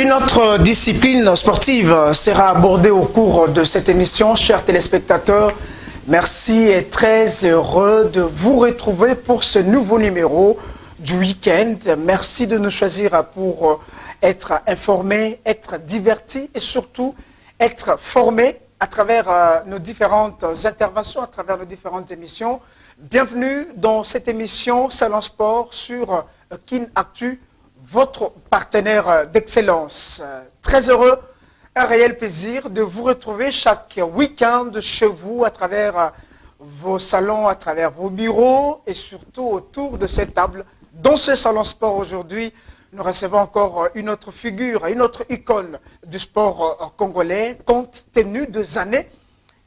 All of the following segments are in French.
Une autre discipline sportive sera abordée au cours de cette émission. Chers téléspectateurs, merci et très heureux de vous retrouver pour ce nouveau numéro du week-end. Merci de nous choisir pour être informés, être divertis et surtout être formés à travers nos différentes interventions, à travers nos différentes émissions. Bienvenue dans cette émission Salon Sport sur Kin Actu, votre partenaire d'excellence. Très heureux, un réel plaisir de vous retrouver chaque week-end chez vous à travers vos salons, à travers vos bureaux et surtout autour de cette table. Dans ce Salon Sport aujourd'hui, nous recevons encore une autre figure, une autre icône du sport congolais, compte tenu des années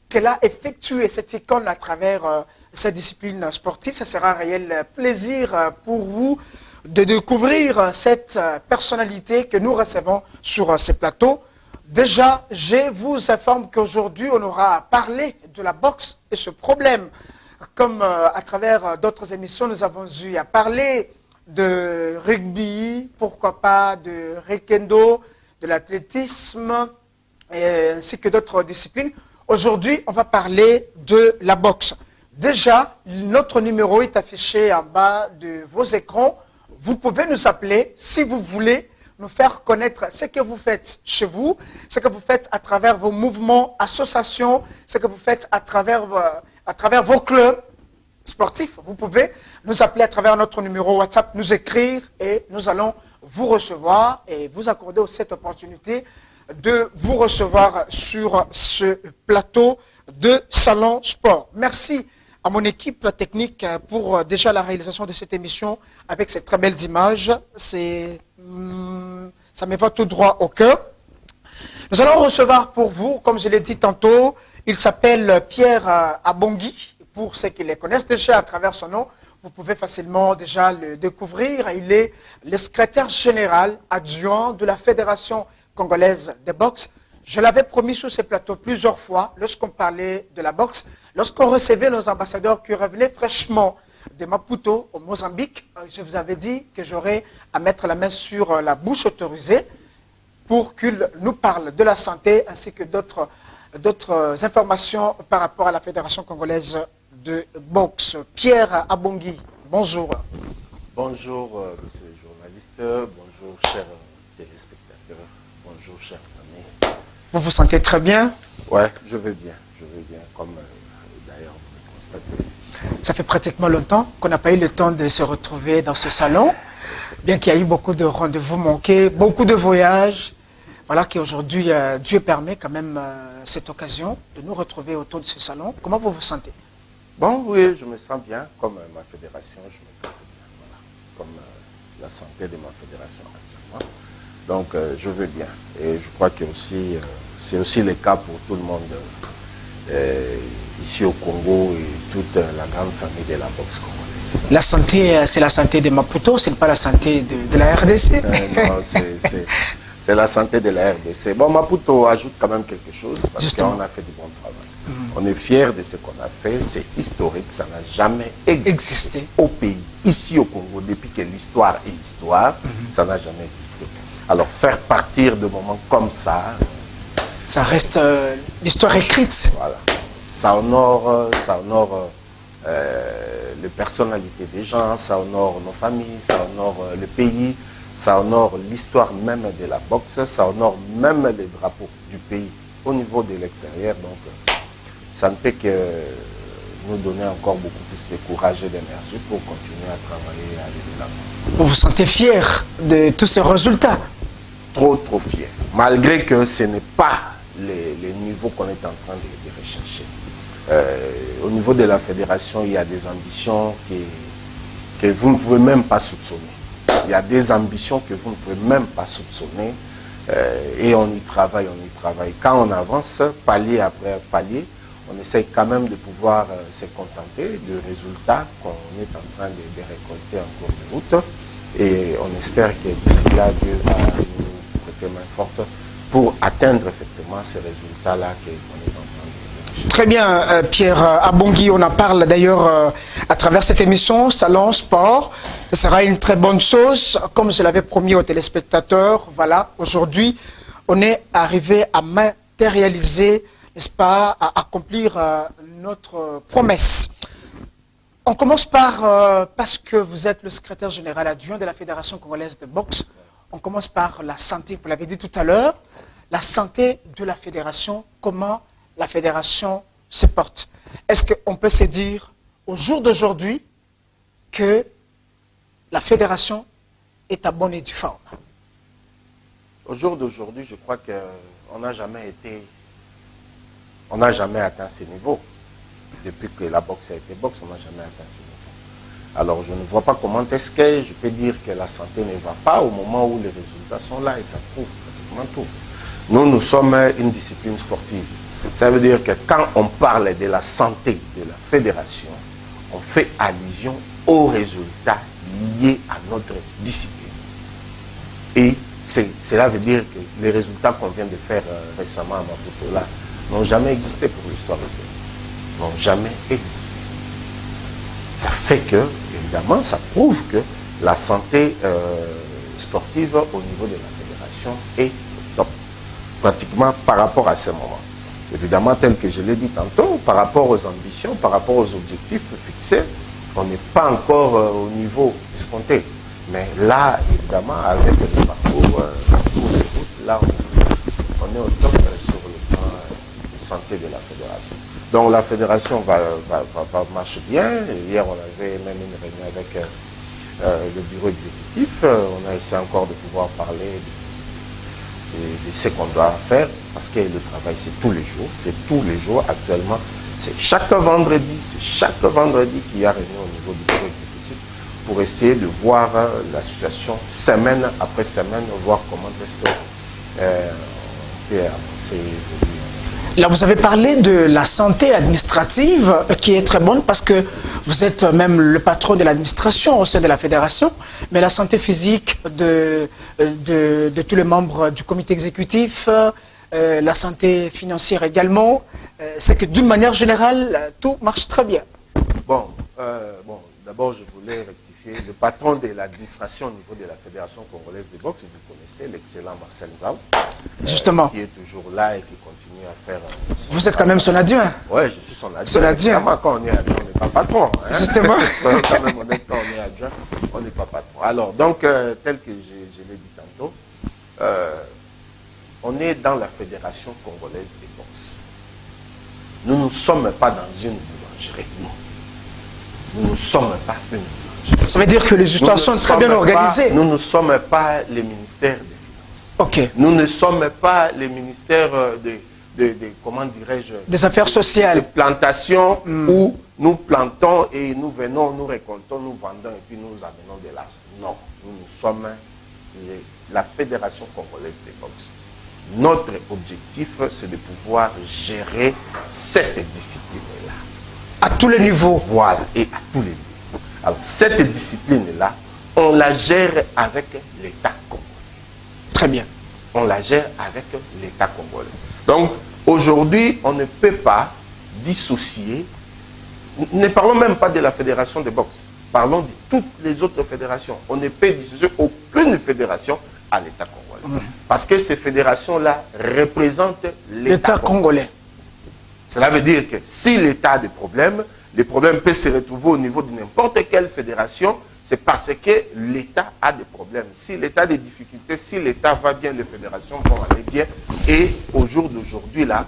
qu'elle a effectué cette icône à travers sa discipline sportive. Ça sera un réel plaisir pour vous de découvrir cette personnalité que nous recevons sur ces plateaux. Déjà, je vous informe qu'aujourd'hui, on aura parlé de la boxe et ce problème. Comme à travers d'autres émissions, nous avons eu à parler de rugby, pourquoi pas de rekendo, de l'athlétisme, ainsi que d'autres disciplines. Aujourd'hui, on va parler de la boxe. Déjà, notre numéro est affiché en bas de vos écrans. Vous pouvez nous appeler si vous voulez nous faire connaître ce que vous faites chez vous, ce que vous faites à travers vos mouvements, associations, ce que vous faites à travers vos clubs sportifs. Vous pouvez nous appeler à travers notre numéro WhatsApp, nous écrire et nous allons vous recevoir et vous accorder aussi cette opportunité de vous recevoir sur ce plateau de Salon Sport. Merci à mon équipe technique pour déjà la réalisation de cette émission avec ces très belles images. Ça me va tout droit au cœur. Nous allons recevoir pour vous, comme je l'ai dit tantôt, il s'appelle Pierre Abongui. Pour ceux qui les connaissent déjà à travers son nom, vous pouvez facilement déjà le découvrir. Il est le secrétaire général adjoint de la Fédération congolaise de boxe. Je l'avais promis sur ces plateaux plusieurs fois lorsqu'on parlait de la boxe. Lorsqu'on recevait nos ambassadeurs qui revenaient fraîchement de Maputo au Mozambique, je vous avais dit que j'aurais à mettre la main sur la bouche autorisée pour qu'ils nous parlent de la santé ainsi que d'autres informations par rapport à la Fédération congolaise de boxe. Pierre Abongui, bonjour. Bonjour, monsieur le journaliste, bonjour, chers téléspectateurs, bonjour, chers amis. Vous vous sentez très bien? Ouais, je vais bien, comme d'ailleurs vous le constatez. Ça fait pratiquement longtemps qu'on n'a pas eu le temps de se retrouver dans ce salon, bien qu'il y ait eu beaucoup de rendez-vous manqués, beaucoup de voyages. Voilà qu'aujourd'hui, Dieu permet quand même cette occasion de nous retrouver autour de ce salon. Comment vous vous sentez? Bon, oui, je me sens bien, comme ma fédération, je me porte bien, voilà, comme la santé de ma fédération actuellement. Donc, je vais bien. Et je crois que c'est aussi le cas pour tout le monde ici au Congo et toute la grande famille de la boxe congolaise. La santé, c'est la santé de Maputo, ce n'est pas la santé de la RDC? Non, c'est la santé de la RDC. Bon, Maputo ajoute quand même quelque chose, parce qu'on a fait du bon travail. On est fiers de ce qu'on a fait, c'est historique, ça n'a jamais existé au pays, ici au Congo, depuis que l'histoire est histoire, ça n'a jamais existé. Alors faire partir de moments comme ça... Ça reste l'histoire écrite. Voilà. Ça honore les personnalités des gens, ça honore nos familles, ça honore le pays, ça honore l'histoire même de la boxe, ça honore même les drapeaux du pays au niveau de l'extérieur. Donc ça ne peut que nous donner encore beaucoup plus de courage et d'énergie pour continuer à travailler et à aller de l'avant. Vous vous sentez fier de tous ces résultats? Trop fier. Malgré que ce n'est pas les niveaux qu'on est en train de rechercher. Au niveau de la fédération, il y a des ambitions que vous ne pouvez même pas soupçonner. Il y a des ambitions que vous ne pouvez même pas soupçonner. Et on y travaille. Quand on avance, palier après palier, on essaye quand même de pouvoir se contenter de résultats qu'on est en train de récolter en cours de route. Et on espère que d'ici là, Dieu va nous prêter main forte pour atteindre effectivement ces résultats-là qu'on est en train de Très bien, Pierre Abongui, on en parle d'ailleurs à travers cette émission, Salon Sport. Ce sera une très bonne chose, comme je l'avais promis aux téléspectateurs. Voilà, aujourd'hui, on est arrivé à matérialiser, n'est-ce pas, à accomplir notre promesse. On commence par, parce que vous êtes le secrétaire général adjoint de la Fédération congolaise de boxe, on commence par la santé, vous l'avez dit tout à l'heure, la santé de la fédération, comment la fédération se porte. Est-ce qu'on peut se dire au jour d'aujourd'hui que la fédération est à bonne et due forme? Au jour d'aujourd'hui, je crois qu'on n'a jamais atteint ces niveaux. Depuis que la boxe a été boxe, on n'a jamais atteint ces niveaux. Alors je ne vois pas comment est-ce que je peux dire que la santé ne va pas au moment où les résultats sont là et ça prouve pratiquement tout. Nous sommes une discipline sportive. Ça veut dire que quand on parle de la santé de la fédération, on fait allusion aux résultats liés à notre discipline. Et cela veut dire que les résultats qu'on vient de faire récemment à Maputo là n'ont jamais existé pour l'histoire du pays. N'ont jamais existé. Ça fait que, évidemment, ça prouve que la santé sportive au niveau de la fédération est top. Pratiquement par rapport à ce moment. Évidemment, tel que je l'ai dit tantôt, par rapport aux ambitions, par rapport aux objectifs fixés, on n'est pas encore au niveau escompté. Mais là, évidemment, avec le parcours, là, on est au top sur le plan de santé de la fédération. Donc la fédération va marcher bien. Hier, on avait même une réunion avec le bureau exécutif. On a essayé encore de pouvoir parler de ce qu'on doit faire, parce que le travail, c'est tous les jours. C'est tous les jours actuellement. C'est chaque vendredi qu'il y a réunion au niveau du bureau exécutif pour essayer de voir la situation semaine après semaine, voir comment est-ce qu'on peut avancer. Là, vous avez parlé de la santé administrative qui est très bonne parce que vous êtes même le patron de l'administration au sein de la fédération, mais la santé physique de tous les membres du comité exécutif, la santé financière également, c'est que d'une manière générale, tout marche très bien. Bon, d'abord, je voulais rectifier le patron de l'administration au niveau de la Fédération congolaise de boxe. Vous connaissez l'excellent Marcel Ngao. Justement. Qui est toujours là et qui continue à faire... Vous êtes quand même son adjoint. Oui, je suis son adjoint. Son adjoint. Quand on est adjoint, on n'est pas patron. Hein? Justement. Quand même honnête, quand on est adjoint, on n'est pas patron. Alors, donc, tel que je l'ai dit tantôt, on est dans la Fédération congolaise de boxe. Nous ne sommes pas dans une boulangerie. Nous ne sommes pas une boulangerie. Ça veut dire que les histoires sont très bien organisées. Nous ne sommes pas les ministères des Finances. Ok. Nous ne sommes pas les ministères comment dirais-je, des affaires sociales. De plantation où nous plantons et nous venons, nous récoltons, nous vendons et puis nous amenons de l'argent. Non, nous sommes la Fédération congolaise des boxe. Notre objectif, c'est de pouvoir gérer cette discipline-là. À tous les niveaux. Voilà, et à tous les niveaux. Alors, cette discipline-là, on la gère avec l'État congolais. Très bien. On la gère avec l'État congolais. Donc, aujourd'hui, on ne peut pas dissocier, ne parlons même pas de la fédération de boxe, parlons de toutes les autres fédérations. On ne peut dissocier aucune fédération à l'État congolais. Parce que ces fédérations-là représentent l'État congolais. Cela veut dire que si l'État a des problèmes, les problèmes peuvent se retrouver au niveau de n'importe quelle fédération, c'est parce que l'État a des problèmes. Si l'État a des difficultés, si l'État va bien, les fédérations vont aller bien. Et au jour d'aujourd'hui, là,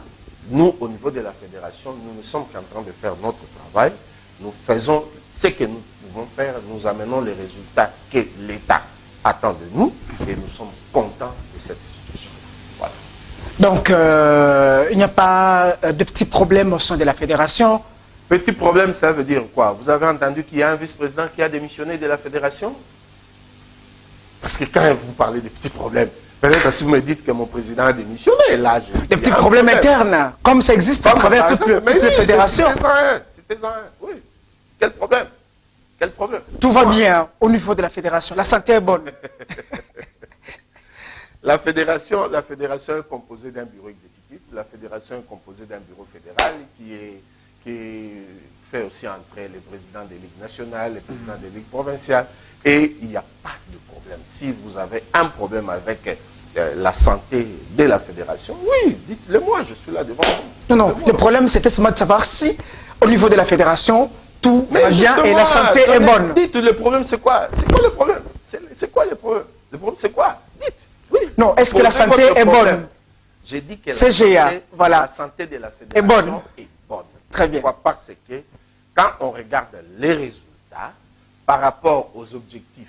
nous, au niveau de la fédération, nous ne sommes qu'en train de faire notre travail. Nous faisons ce que nous pouvons faire. Nous amenons les résultats que l'État attend de nous. Et nous sommes contents de cette situation. Voilà. Donc, il n'y a pas de petits problèmes au sein de la fédération. Petit problème, ça veut dire quoi? Vous avez entendu qu'il y a un vice-président qui a démissionné de la fédération? Parce que quand vous parlez de petits problèmes, peut-être si vous me dites que mon président a démissionné, là, des petits problèmes internes, comme ça existe à travers toutes les fédérations. C'était un, oui. Quel problème? Quel problème? Tout va bien au niveau de la fédération. La santé est bonne. La fédération est composée d'un bureau exécutif. exécutif. La fédération est composée d'un bureau fédéral qui fait aussi entrer les présidents des ligues nationales, les présidents des ligues provinciales, et il n'y a pas de problème. Si vous avez un problème avec la santé de la fédération, oui, dites-le moi, je suis là devant vous. Non, le problème c'était seulement de savoir si, au niveau de la fédération, tout va bien et la santé est bonne. Dites, le problème c'est quoi? C'est quoi le problème? C'est quoi le problème? Le problème c'est quoi? Dites, oui. Non, est-ce que la santé est bonne? J'ai dit que la santé de la fédération est bonne. Très bien. Pourquoi? Parce que quand on regarde les résultats par rapport aux objectifs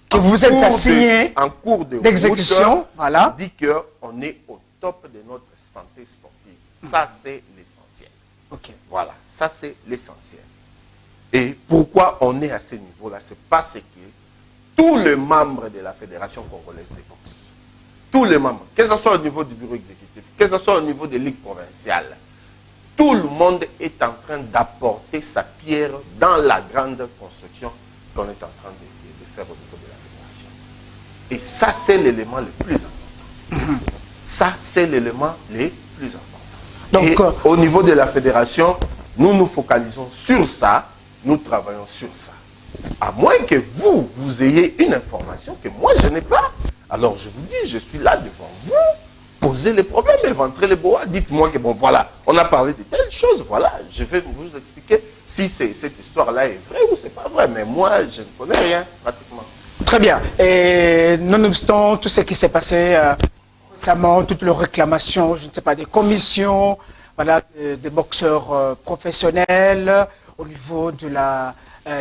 que vous êtes assigné en cours d'exécution, voilà, dit qu'on est au top de notre santé sportive. Ça, c'est l'essentiel. Ok. Voilà, ça, c'est l'essentiel. Et pourquoi on est à ce niveau-là? C'est parce que tous les membres de la Fédération congolaise de boxe, tous les membres, que ce soit au niveau du bureau exécutif, que ce soit au niveau des ligues provinciales, tout le monde est en train d'apporter sa pierre dans la grande construction qu'on est en train de faire au niveau de la fédération. Et ça, c'est l'élément le plus important. Ça, c'est l'élément le plus important. Donc, et au niveau de la fédération, nous nous focalisons sur ça, nous travaillons sur ça. À moins que vous ayez une information que moi, je n'ai pas. Alors, je vous dis, je suis là devant vous. Posez les problèmes, éventrer les bois. Dites-moi que, bon, voilà, on a parlé de telle chose, voilà, je vais vous expliquer si cette histoire-là est vraie ou c'est pas vrai. Mais moi, je ne connais rien, pratiquement. Très bien. Et nonobstant tout ce qui s'est passé récemment, toutes les réclamations, je ne sais pas, des commissions, voilà, des boxeurs professionnels, au niveau de la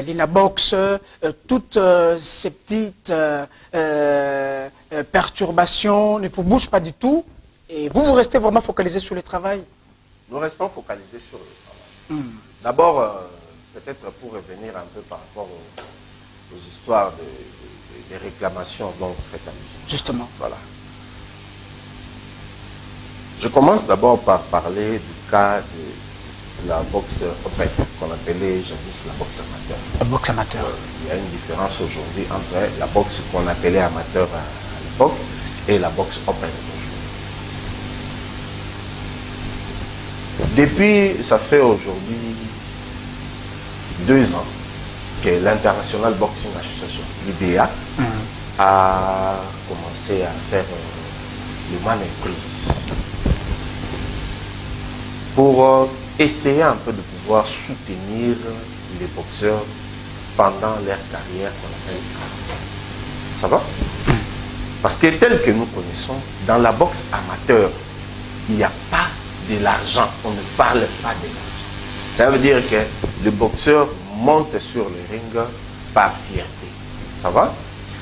l'INABOX, toutes ces petites perturbations ne vous bougent pas du tout et vous restez vraiment focalisé sur le travail? Nous restons focalisés sur le travail. D'abord, peut-être pour revenir un peu par rapport aux histoires des réclamations dont vous faites allusion. Justement. Voilà. Je commence d'abord par parler du cas de la boxe open, qu'on appelait jadis la boxe amateur. La boxe amateur. Il y a une différence aujourd'hui entre la boxe qu'on appelait amateur à l'époque et la boxe open aujourd'hui. Depuis, ça fait aujourd'hui 2 ans que l'International Boxing Association, l'IBA, a commencé à faire le manœuvrise pour essayer un peu de pouvoir soutenir les boxeurs pendant leur carrière qu'on appelle carrière. Ça va? Parce que tel que nous connaissons, dans la boxe amateur, il n'y a pas de l'argent. On ne parle pas de l'argent. Ça veut dire que le boxeur monte sur le ring par fierté. Ça va?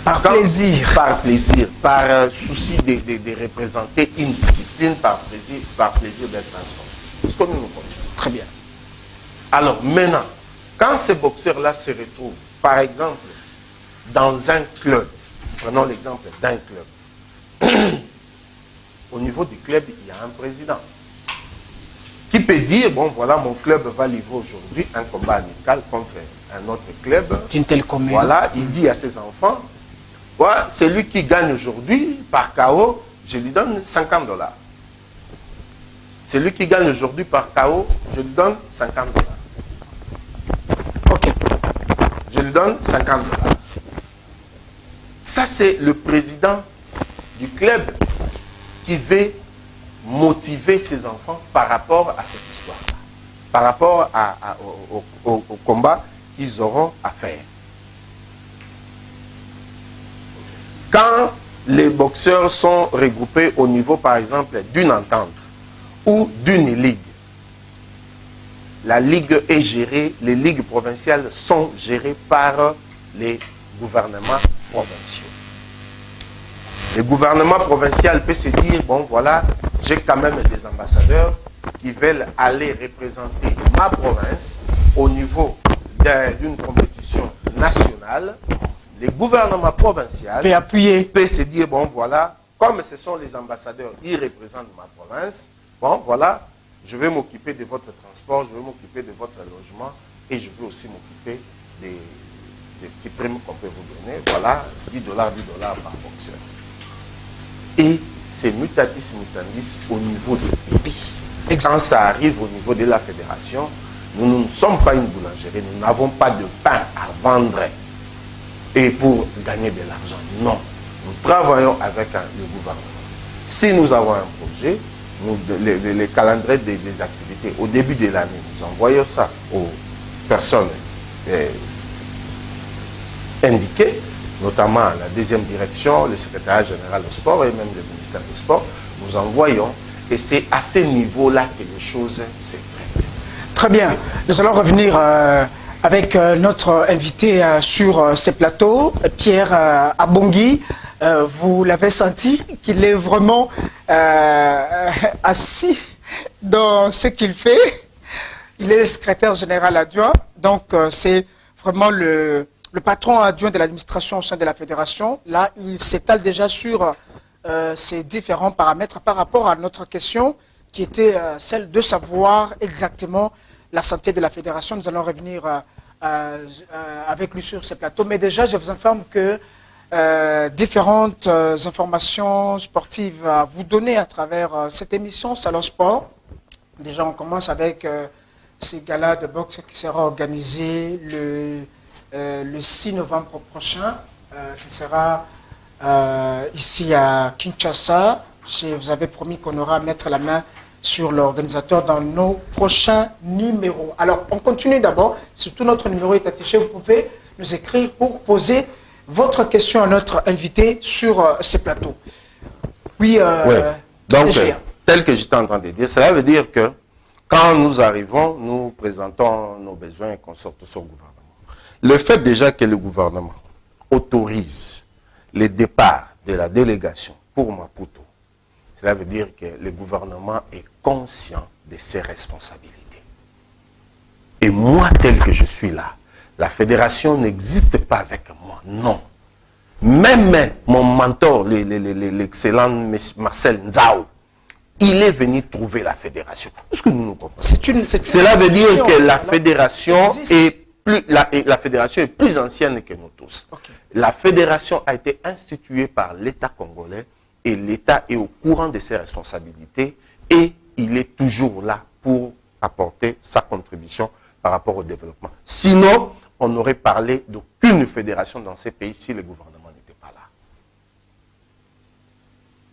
Par plaisir. Par plaisir, par souci de représenter une discipline, par plaisir d'être un sportif. C'est ce que nous nous connaissons. Très bien. Alors maintenant, quand ces boxeurs-là se retrouvent, par exemple, dans un club, prenons l'exemple d'un club, au niveau du club, il y a un président qui peut dire, bon voilà, mon club va livrer aujourd'hui un combat amical contre un autre club. D'une telle commune. Voilà, il dit à ses enfants, voilà, celui qui gagne aujourd'hui par KO, je lui donne 50 $. Celui qui gagne aujourd'hui par KO, je lui donne 50 $. Ok. Je lui donne 50 $. Ça, c'est le président du club qui veut motiver ses enfants par rapport à cette histoire-là, par rapport au combat qu'ils auront à faire. Quand les boxeurs sont regroupés au niveau, par exemple, d'une entente ou d'une ligue, la ligue est gérée, les ligues provinciales sont gérées par les gouvernements provinciaux. Le gouvernement provincial peut se dire, bon voilà, j'ai quand même des ambassadeurs qui veulent aller représenter ma province au niveau d'une compétition nationale. Le gouvernement provincial peut appuyer, peut se dire, bon voilà, comme ce sont les ambassadeurs, ils représentent ma province, bon voilà, je vais m'occuper de votre transport, je vais m'occuper de votre logement et je vais aussi m'occuper des petits primes qu'on peut vous donner. Voilà, $10 par boxeur. Et c'est mutatis mutandis au niveau du pays. Quand ça arrive au niveau de la fédération, nous ne sommes pas une boulangerie, nous n'avons pas de pain à vendre et pour gagner de l'argent. Non, nous travaillons avec le gouvernement. Si nous avons un projet, les calendriers des activités, au début de l'année, nous envoyons ça aux personnes indiquées, notamment la deuxième direction, le secrétariat général au sport et même le ministère du sport. Nous envoyons et c'est à ce niveau-là que les choses se traitent. Très bien. Nous allons revenir avec notre invité sur ce plateau, Pierre Abongui. Vous l'avez senti qu'il est vraiment assis dans ce qu'il fait. Il est le secrétaire général adjoint, donc c'est vraiment le patron adjoint de l'administration au sein de la fédération. Là, il s'étale déjà sur ces différents paramètres par rapport à notre question qui était celle de savoir exactement la santé de la fédération. Nous allons revenir avec lui sur ce plateau. Mais déjà, je vous informe que différentes informations sportives à vous donner à travers cette émission Salon Sport. Déjà, on commence avec ces galas de boxe qui sera organisé le 6 novembre prochain. Ce sera ici à Kinshasa. Vous avez promis qu'on aura à mettre la main sur l'organisateur dans nos prochains numéros. Alors, on continue d'abord. Surtout notre numéro est affiché. Vous pouvez nous écrire pour poser votre question à notre invité sur ce plateau. Oui, donc, tel que j'étais en train de dire, cela veut dire que quand nous arrivons, nous présentons nos besoins et qu'on sort au gouvernement. Le fait déjà que le gouvernement autorise le départ de la délégation pour Maputo, cela veut dire que le gouvernement est conscient de ses responsabilités. Et moi, tel que je suis là, la fédération n'existe pas avec moi, non. Même mon mentor, l'excellent Marcel Nzao, il est venu trouver la fédération. Est-ce que nous nous comprenons? Cela veut dire que la fédération est plus ancienne que nous tous. Okay. La fédération a été instituée par l'État congolais et l'État est au courant de ses responsabilités et il est toujours là pour apporter sa contribution par rapport au développement. Sinon, on aurait parlé d'aucune fédération dans ces pays si le gouvernement n'était pas là.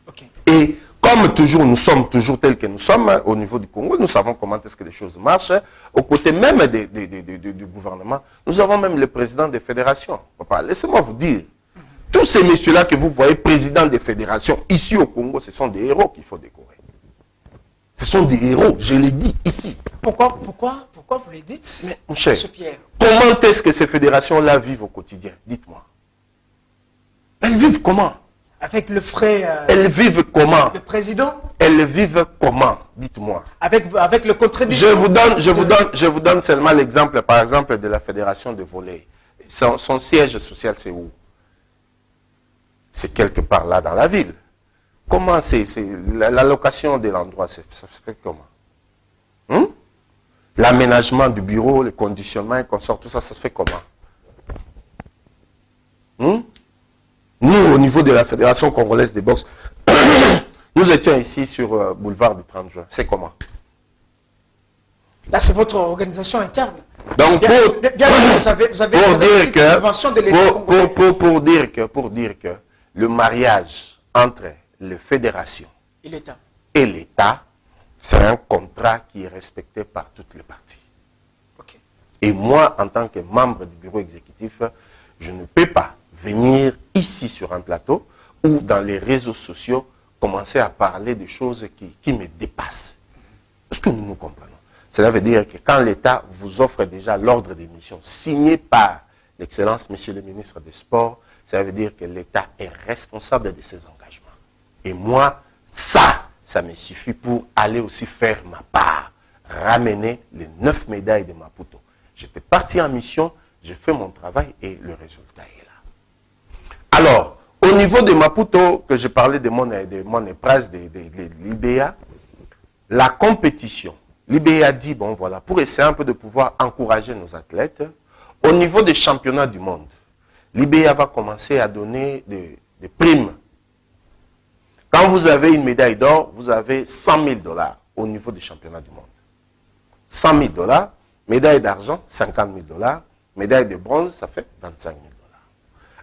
Okay. Et comme toujours, nous sommes toujours tels que nous sommes au niveau du Congo, nous savons comment est-ce que les choses marchent. Aux côtés même du gouvernement, nous avons même le président des fédérations. Papa, laissez-moi vous dire, tous ces messieurs-là que vous voyez présidents des fédérations ici au Congo, ce sont des héros qu'il faut décorer. Ce sont des héros, je l'ai dit ici. Pourquoi vous le dites, mais, mon cher, Pierre, comment est-ce que ces fédérations-là vivent au quotidien? Dites-moi. Elles vivent comment? Avec le frais... elles vivent comment? Le président? Elles vivent comment? Dites-moi. Avec le contribution? Je vous donne seulement l'exemple, par exemple, de la fédération de volley. Son siège social, c'est où? C'est quelque part là dans la ville. Comment c'est l'allocation de l'endroit, ça se fait comment? L'aménagement du bureau, le conditionnement et consort, tout ça, ça se fait comment? Nous, au niveau de la Fédération congolaise de boxe, nous étions ici sur boulevard du 30 juin. C'est comment? Là, c'est votre organisation interne. Donc, pour dire que le mariage entre les fédérations et l'État, c'est un contrat qui est respecté par toutes les parties. Okay. Et moi, en tant que membre du bureau exécutif, je ne peux pas venir ici sur un plateau ou dans les réseaux sociaux commencer à parler de choses qui me dépassent. Est-ce que nous nous comprenons? Cela veut dire que quand l'État vous offre déjà l'ordre des missions signé par l'Excellence, Monsieur le ministre des Sports, ça veut dire que l'État est responsable de ses engagements. Et moi, ça me suffit pour aller aussi faire ma part, ramener les 9 médailles de Maputo. J'étais parti en mission, j'ai fait mon travail et le résultat est là. Alors, au niveau de Maputo, que je parlais de mon épresse de l'IBA, la compétition, l'IBA dit, bon voilà, pour essayer un peu de pouvoir encourager nos athlètes, au niveau des championnats du monde, l'IBA va commencer à donner des primes Quand vous avez une médaille d'or, vous avez 100 000 $ au niveau des championnats du monde. 100 000 $, médaille d'argent, 50 000 $, médaille de bronze, ça fait 25 000 $.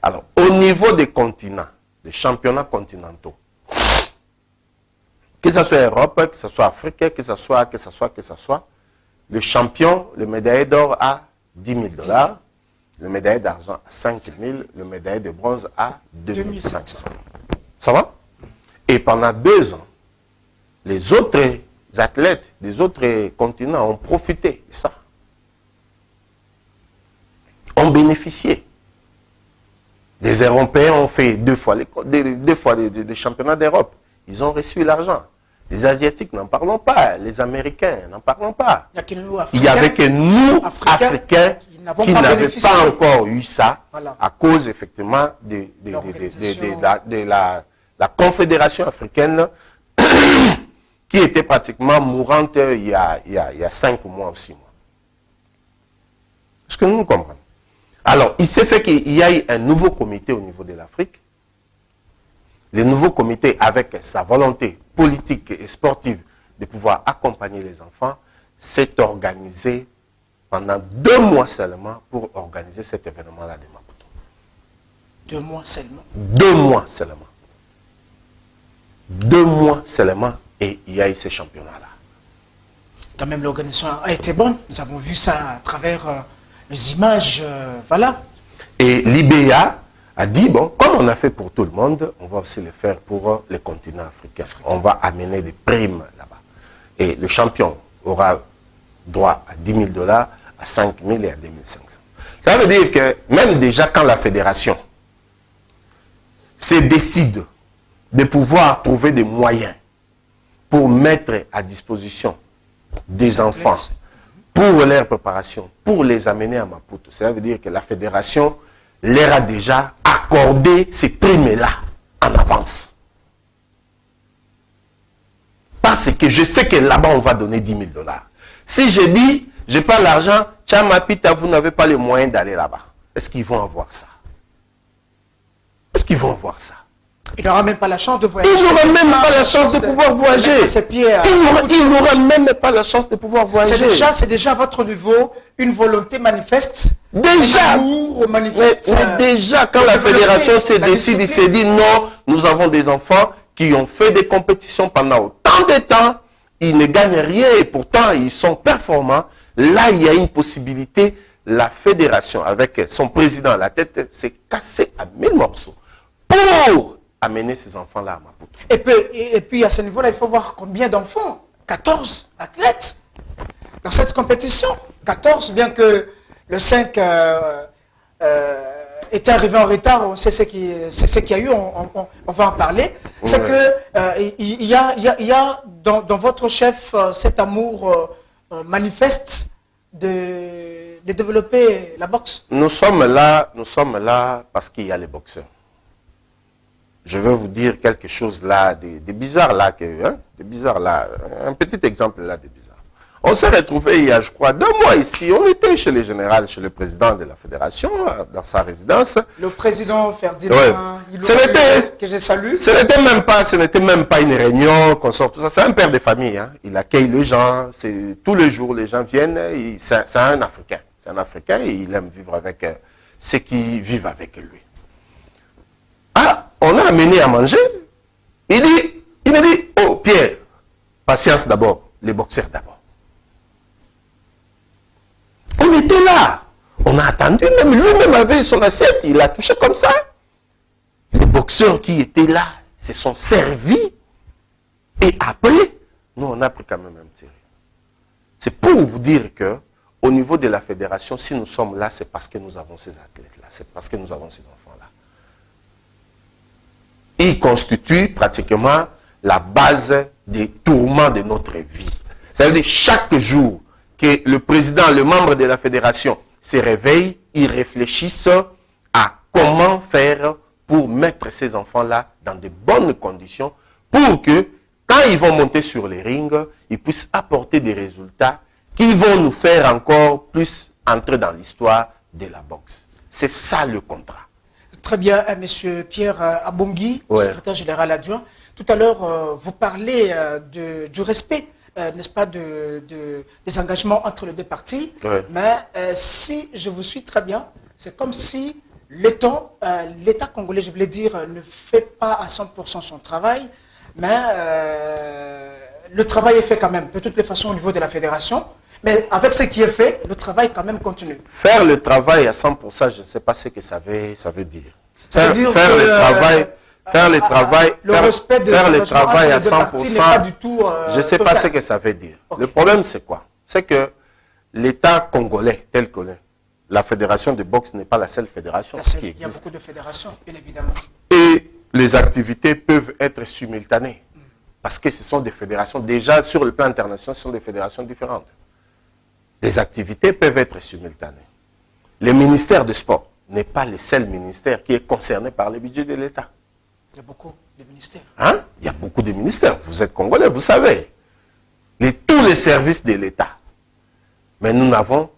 Alors, au niveau des continents, des championnats continentaux, que ce soit Europe, que ce soit Afrique, que ce soit, le champion, le médaillé d'or a 10 000 $, le médaillé d'argent à 5 000, le médaillé de bronze à 2 500. Ça va? Et pendant 2 ans, les autres athlètes des autres continents ont profité de ça. Ont bénéficié. Les Européens ont fait 2 fois les championnats d'Europe. Ils ont reçu l'argent. Les Asiatiques, n'en parlons pas. Les Américains, n'en parlons pas. Il n'y avait que nous, Africains, qui n'avaient pas encore eu ça, voilà, à cause, effectivement, de la Confédération africaine qui était pratiquement mourante il y a 5 mois ou 6 mois. Est-ce que nous comprenons? Alors, il s'est fait qu'il y ait un nouveau comité au niveau de l'Afrique. Le nouveau comité, avec sa volonté politique et sportive de pouvoir accompagner les enfants, s'est organisé pendant 2 mois seulement pour organiser cet événement-là de Maputo. 2 mois seulement? 2 mois seulement. 2 mois seulement et il y a eu ces championnats-là. Quand même, l'organisation a été bonne. Nous avons vu ça à travers les images. Voilà. Et l'IBA a dit, bon, comme on a fait pour tout le monde, on va aussi le faire pour les continents africains. On va amener des primes là-bas. Et le champion aura droit à 10 000 $, à 5 000 et à 2 500. Ça veut dire que même déjà quand la fédération se décide de pouvoir trouver des moyens pour mettre à disposition des enfants pour leur préparation, pour les amener à Maputo, ça veut dire que la fédération leur a déjà accordé ces primes-là en avance. Parce que je sais que là-bas, on va donner 10 000 $. Si je dis, je n'ai pas l'argent, Tchamapita, vous n'avez pas les moyens d'aller là-bas. Est-ce qu'ils vont avoir ça? Est-ce qu'ils vont avoir ça? Il n'aura même pas la chance de voyager. Il n'aura même pas la chance de pouvoir voyager. Il n'aura même pas la chance de pouvoir voyager. C'est déjà à votre niveau une volonté manifeste. Déjà. Mais déjà, quand la fédération se décide, il s'est dit non, nous avons des enfants qui ont fait des compétitions pendant autant de temps, ils ne gagnent rien et pourtant ils sont performants. Là, il y a une possibilité. La fédération, avec son président à la tête, s'est cassée à 1000 morceaux pour amener ces enfants-là à Maputo. Et puis à ce niveau-là, il faut voir combien d'enfants. 14 athlètes dans cette compétition. 14, bien que le 5 était arrivé en retard, c'est ce qu'il y a eu, on va en parler. C'est que il y a dans votre chef cet amour manifeste de développer la boxe. Nous sommes là parce qu'il y a les boxeurs. Je vais vous dire quelque chose là, des bizarres là, des bizarres là, un petit exemple là, des bizarres. On s'est retrouvés il y a, je crois, 2 mois ici. On était chez le général, chez le président de la fédération, dans sa résidence. Le président Ferdinand, que je salue. Ce n'était même pas une réunion, qu'on sort tout ça. C'est un père de famille. Hein. Il accueille les gens. Tous les jours, les gens viennent. C'est un Africain. C'est un Africain et il aime vivre avec ceux qui vivent avec lui. Ah, on a amené à manger. Il me dit, oh Pierre, patience d'abord, les boxeurs d'abord. On était là. On a attendu, même lui-même avait son assiette, il a touché comme ça. Les boxeurs qui étaient là se sont servis. Et après, nous on a pris quand même un petit rire. C'est pour vous dire que au niveau de la fédération, si nous sommes là, c'est parce que nous avons ces athlètes-là, c'est parce que nous avons ces enfants-là. Il constitue pratiquement la base des tourments de notre vie. C'est-à-dire chaque jour que le président, le membre de la fédération se réveille, ils réfléchissent à comment faire pour mettre ces enfants-là dans de bonnes conditions pour que quand ils vont monter sur les rings, ils puissent apporter des résultats qui vont nous faire encore plus entrer dans l'histoire de la boxe. C'est ça le contrat. Très bien, monsieur Pierre Abongui, secrétaire général adjoint. Tout à l'heure, vous parlez du respect, n'est-ce pas, des engagements entre les deux parties. Ouais. Mais si je vous suis très bien, c'est comme si l'État congolais, je voulais dire, ne fait pas à 100% son travail, mais le travail est fait quand même, de toutes les façons, au niveau de la fédération. Mais avec ce qui est fait, le travail quand même continue. Faire le travail à 100%, je ne sais pas ce que ça veut dire. Ça veut dire faire que, le travail, le respect de faire le travail à 100% n'est pas du 100%, tout, je ne sais pas ce que ça veut dire. Okay. Le problème, c'est quoi? C'est que l'État congolais, tel que la fédération de boxe n'est pas la seule fédération qui existe. Il y a beaucoup de fédérations, bien évidemment. Et les activités peuvent être simultanées. Parce que ce sont des fédérations, déjà sur le plan international, ce sont des fédérations différentes. Les activités peuvent être simultanées. Le ministère des Sports n'est pas le seul ministère qui est concerné par le budget de l'État. Il y a beaucoup de ministères. Hein? Il y a beaucoup de ministères. Vous êtes congolais, vous savez. Tous les services de l'État. Mais nous n'avons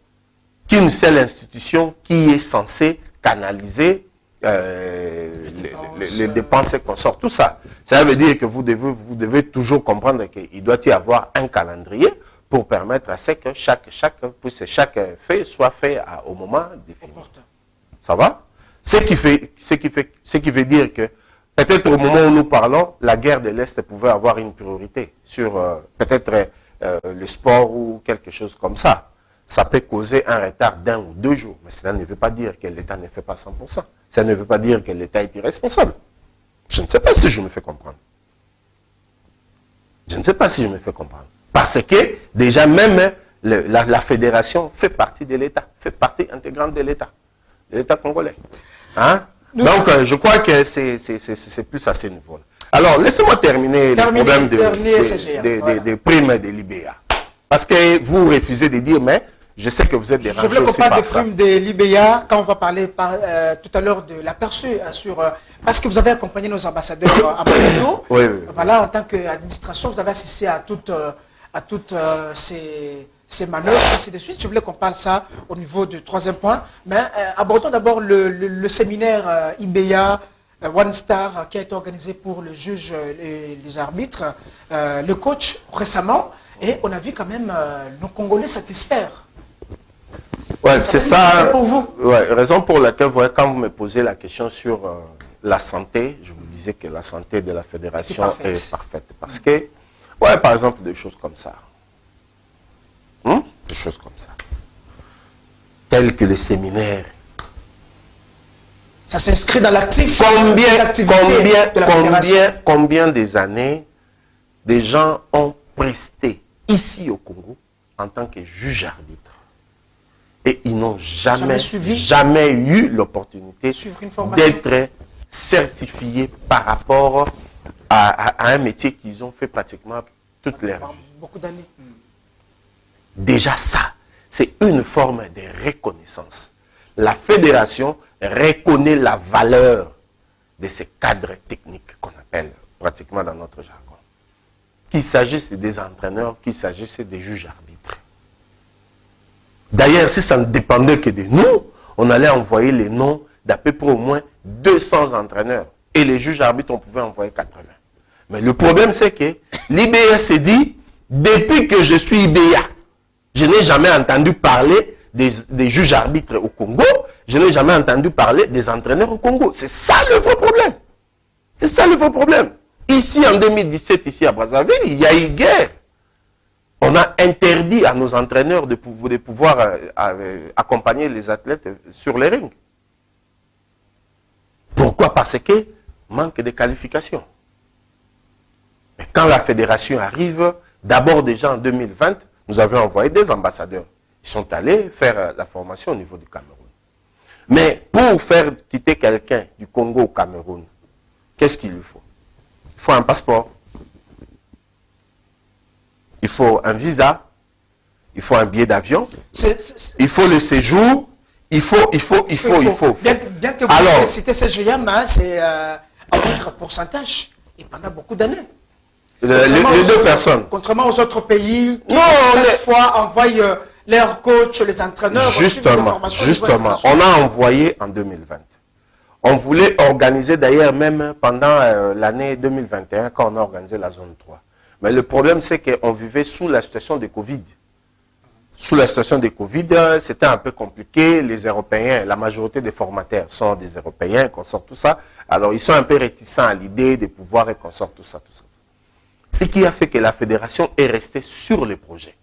qu'une seule institution qui est censée canaliser les dépenses et consorts. Tout ça. Ça veut dire que vous devez toujours comprendre qu'il doit y avoir un calendrier pour permettre à ce que chaque fait soit fait au moment défini. Ça va? Ce qui veut dire que peut-être au moment où nous parlons, la guerre de l'Est pouvait avoir une priorité sur peut-être le sport ou quelque chose comme ça. Ça peut causer un retard d'1 ou 2 jours. Mais cela ne veut pas dire que l'État ne fait pas 100%. Ça ne veut pas dire que l'État est irresponsable. Je ne sais pas si je me fais comprendre. Je ne sais pas si je me fais comprendre. Parce que déjà même la fédération fait partie de l'État, fait partie intégrante de l'État congolais. Hein? Donc je crois que c'est plus à ce niveau-là. Alors laissez-moi terminer le problème des primes de l'IBA. Parce que vous refusez de dire, mais je sais que vous êtes dérangé aussi par ça. Je voulais qu'on parle des primes de l'IBA quand on va parler tout à l'heure de l'aperçu parce que vous avez accompagné nos ambassadeurs à Monaco. Oui. Voilà, en tant qu'administration, vous avez assisté à toutes ces manœuvres, ainsi de suite. Je voulais qu'on parle ça au niveau du 3e point. Mais abordons d'abord le séminaire IBA One Star qui a été organisé pour le juge et les arbitres, le coach récemment. Et on a vu quand même nos Congolais satisfaire. Ouais, c'est ça. Pour vous. Ouais, raison pour laquelle, quand vous me posez la question sur la santé, je vous disais que la santé de la fédération est parfaite. Parce que, ouais, par exemple, des choses comme ça. Des choses comme ça. Telles que les séminaires. Ça s'inscrit dans l'actif. Combien des années des gens ont presté ici au Congo en tant que juge arbitre et ils n'ont jamais eu l'opportunité d'être certifiés par rapport à un métier qu'ils ont fait pratiquement toute leur vie. Beaucoup d'années. Déjà ça, c'est une forme de reconnaissance. La fédération reconnaît la valeur de ces cadres techniques qu'on appelle pratiquement dans notre jargon. Qu'il s'agisse des entraîneurs, qu'il s'agisse des juges arbitres. D'ailleurs, si ça ne dépendait que de nous, on allait envoyer les noms d'à peu près au moins 200 entraîneurs. Et les juges arbitres, on pouvait envoyer 80. Mais le problème, c'est que l'IBA s'est dit, depuis que je suis IBA, je n'ai jamais entendu parler des juges arbitres au Congo, je n'ai jamais entendu parler des entraîneurs au Congo. C'est ça le vrai problème. C'est ça le vrai problème. Ici, en 2017, ici à Brazzaville, il y a eu guerre. On a interdit à nos entraîneurs de pouvoir accompagner les athlètes sur les rings. Pourquoi? Parce que manque de qualification. Mais quand la fédération arrive, d'abord déjà en 2020, nous avions envoyé des ambassadeurs. Ils sont allés faire la formation au niveau du Cameroun. Mais pour faire quitter quelqu'un du Congo au Cameroun, qu'est-ce qu'il lui faut? Il faut un passeport. Il faut un visa. Il faut un billet d'avion. Il faut le séjour. Il faut. Bien que vous citez ces GM, c'est à votre pourcentage et pendant beaucoup d'années. Les deux personnes. Contrairement aux autres pays qui, cette fois, envoient leurs coachs, les entraîneurs. Justement, on a envoyé en 2020. On voulait organiser d'ailleurs même pendant l'année 2021 quand on a organisé la zone 3. Mais le problème c'est qu'on vivait sous la situation de Covid. Sous la situation de Covid, c'était un peu compliqué. Les Européens, la majorité des formateurs sont des Européens, qu'on sort tout ça. Alors ils sont un peu réticents à l'idée de pouvoir qu'on sorte tout ça, tout ça. Ce qui a fait que la fédération est restée sur le projet.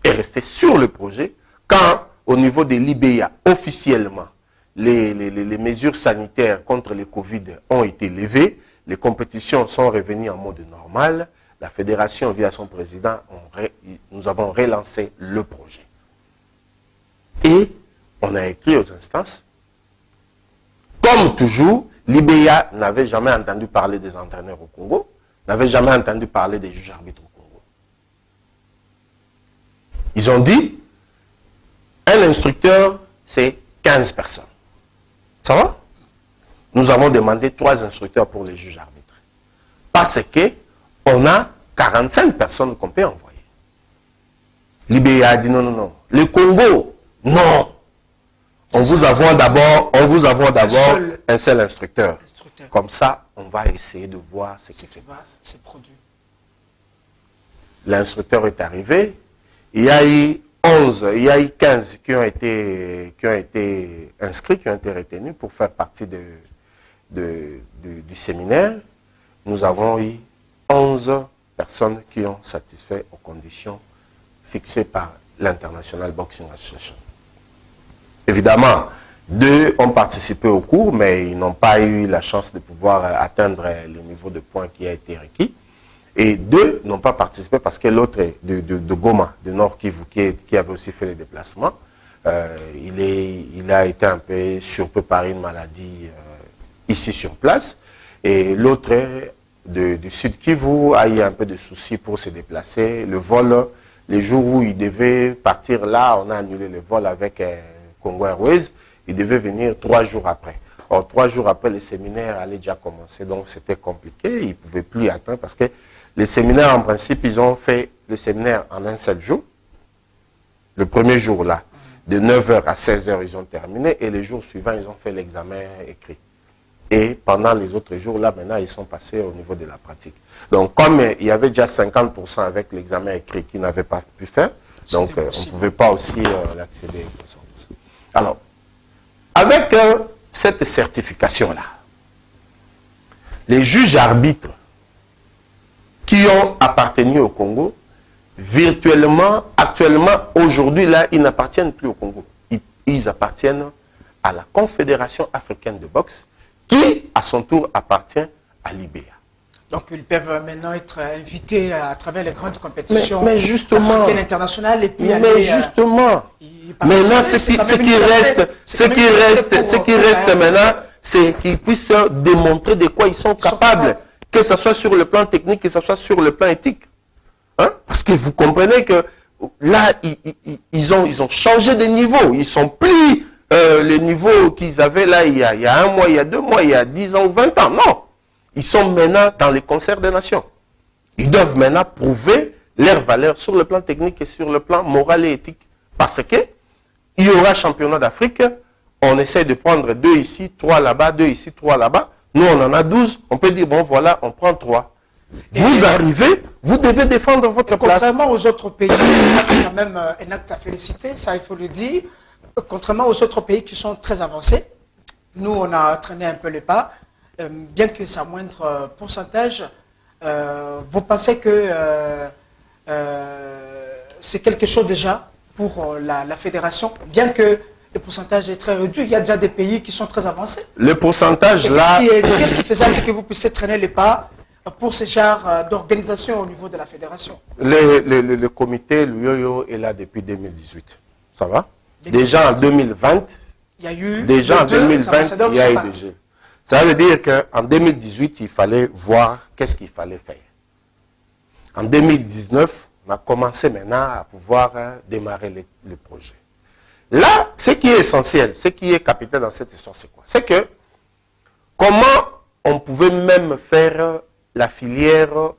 Est restée sur le projet quand au niveau de l'IBA, officiellement, les mesures sanitaires contre le Covid ont été levées, les compétitions sont revenues en mode normal, la fédération, via son président, nous avons relancé le projet. Et on a écrit aux instances. Comme toujours, l'IBA n'avait jamais entendu parler des entraîneurs au Congo, n'avait jamais entendu parler des juges arbitres au Congo. Ils ont dit, un instructeur, c'est 15 personnes. Ça va? Nous avons demandé 3 instructeurs pour les juges arbitres. Parce que on a 45 personnes qu'on peut envoyer. L'IBA a dit non, non, non. Le Congo, non. On vous envoie d'abord un seul instructeur. Comme ça, on va essayer de voir ce qui se passe. C'est produit. L'instructeur est arrivé. Il y a eu 11, il y a eu 15 qui ont été inscrits, qui ont été retenus pour faire partie du séminaire. Nous avons eu 11 personnes qui ont satisfait aux conditions fixées par l'International Boxing Association. Évidemment, 2 ont participé au cours, mais ils n'ont pas eu la chance de pouvoir atteindre le niveau de points qui a été requis. Et 2 n'ont pas participé parce que l'autre est de Goma, de Nord Kivu, qui avait aussi fait les déplacements. Il a été un peu surpris par une maladie ici sur place. Et l'autre du Sud Kivu a eu un peu de soucis pour se déplacer. Le vol, les jours où il devait partir là, on a annulé le vol avec Congo Airways. Il devait venir 3 jours après. Or, 3 jours après, le séminaire allait déjà commencer. Donc, c'était compliqué. Il ne pouvait plus attendre parce que les séminaires, en principe, ils ont fait le séminaire en un seul jour. Le premier jour, là, de 9h à 16h, ils ont terminé. Et les jours suivants, ils ont fait l'examen écrit. Et pendant les autres jours, là, maintenant, ils sont passés au niveau de la pratique. Donc, comme il y avait déjà 50% avec l'examen écrit qu'ils n'avaient pas pu faire, donc on ne pouvait pas aussi l'accéder. Alors, avec cette certification-là, les juges arbitres qui ont appartenu au Congo, virtuellement, actuellement, aujourd'hui, là, ils n'appartiennent plus au Congo. Ils appartiennent à la Confédération africaine de boxe, qui, à son tour, appartient à l'IBA. Donc, ils peuvent maintenant être invités à travers les grandes compétitions mais justement, africaines internationales et puis mais justement, maintenant, ce qui reste maintenant, c'est qu'ils puissent démontrer de quoi ils sont capables, que ce soit sur le plan technique, que ce soit sur le plan éthique. Hein? Parce que vous comprenez que là, ils ont changé de niveau. Ils sont plus les niveaux qu'ils avaient là il y a 1 mois, il y a 2 mois, il y a 10 ans ou 20 ans. Non. Ils sont maintenant dans les concerts des nations. Ils doivent maintenant prouver leur valeur sur le plan technique et sur le plan moral et éthique. Parce que il y aura championnat d'Afrique, on essaie de prendre 2 ici, 3 là-bas, 2 ici, 3 là-bas. Nous, on en a 12. On peut dire, bon, voilà, on prend 3. Vous arrivez, vous devez défendre votre place. Contrairement aux autres pays, ça c'est quand même un acte à féliciter, ça il faut le dire. Contrairement aux autres pays qui sont très avancés, nous on a traîné un peu les pas, bien que c'est à moindre pourcentage. Vous pensez que c'est quelque chose déjà pour la fédération, bien que le pourcentage est très réduit, il y a déjà des pays qui sont très avancés. Le pourcentage là... Qu'est-ce qui fait ça? C'est que vous puissiez traîner les pas pour ce genre d'organisation au niveau de la fédération. Le comité, le yo-yo, est là depuis 2018. Ça va? Déjà en 2020, il y a eu déjà en 2020, il y a eu des jeux. Ça veut dire qu'en 2018, il fallait voir qu'est-ce qu'il fallait faire. En 2019, on a commencé maintenant à pouvoir démarrer le projet. Là, ce qui est essentiel, ce qui est capital dans cette histoire, c'est quoi? C'est que comment on pouvait même faire la filière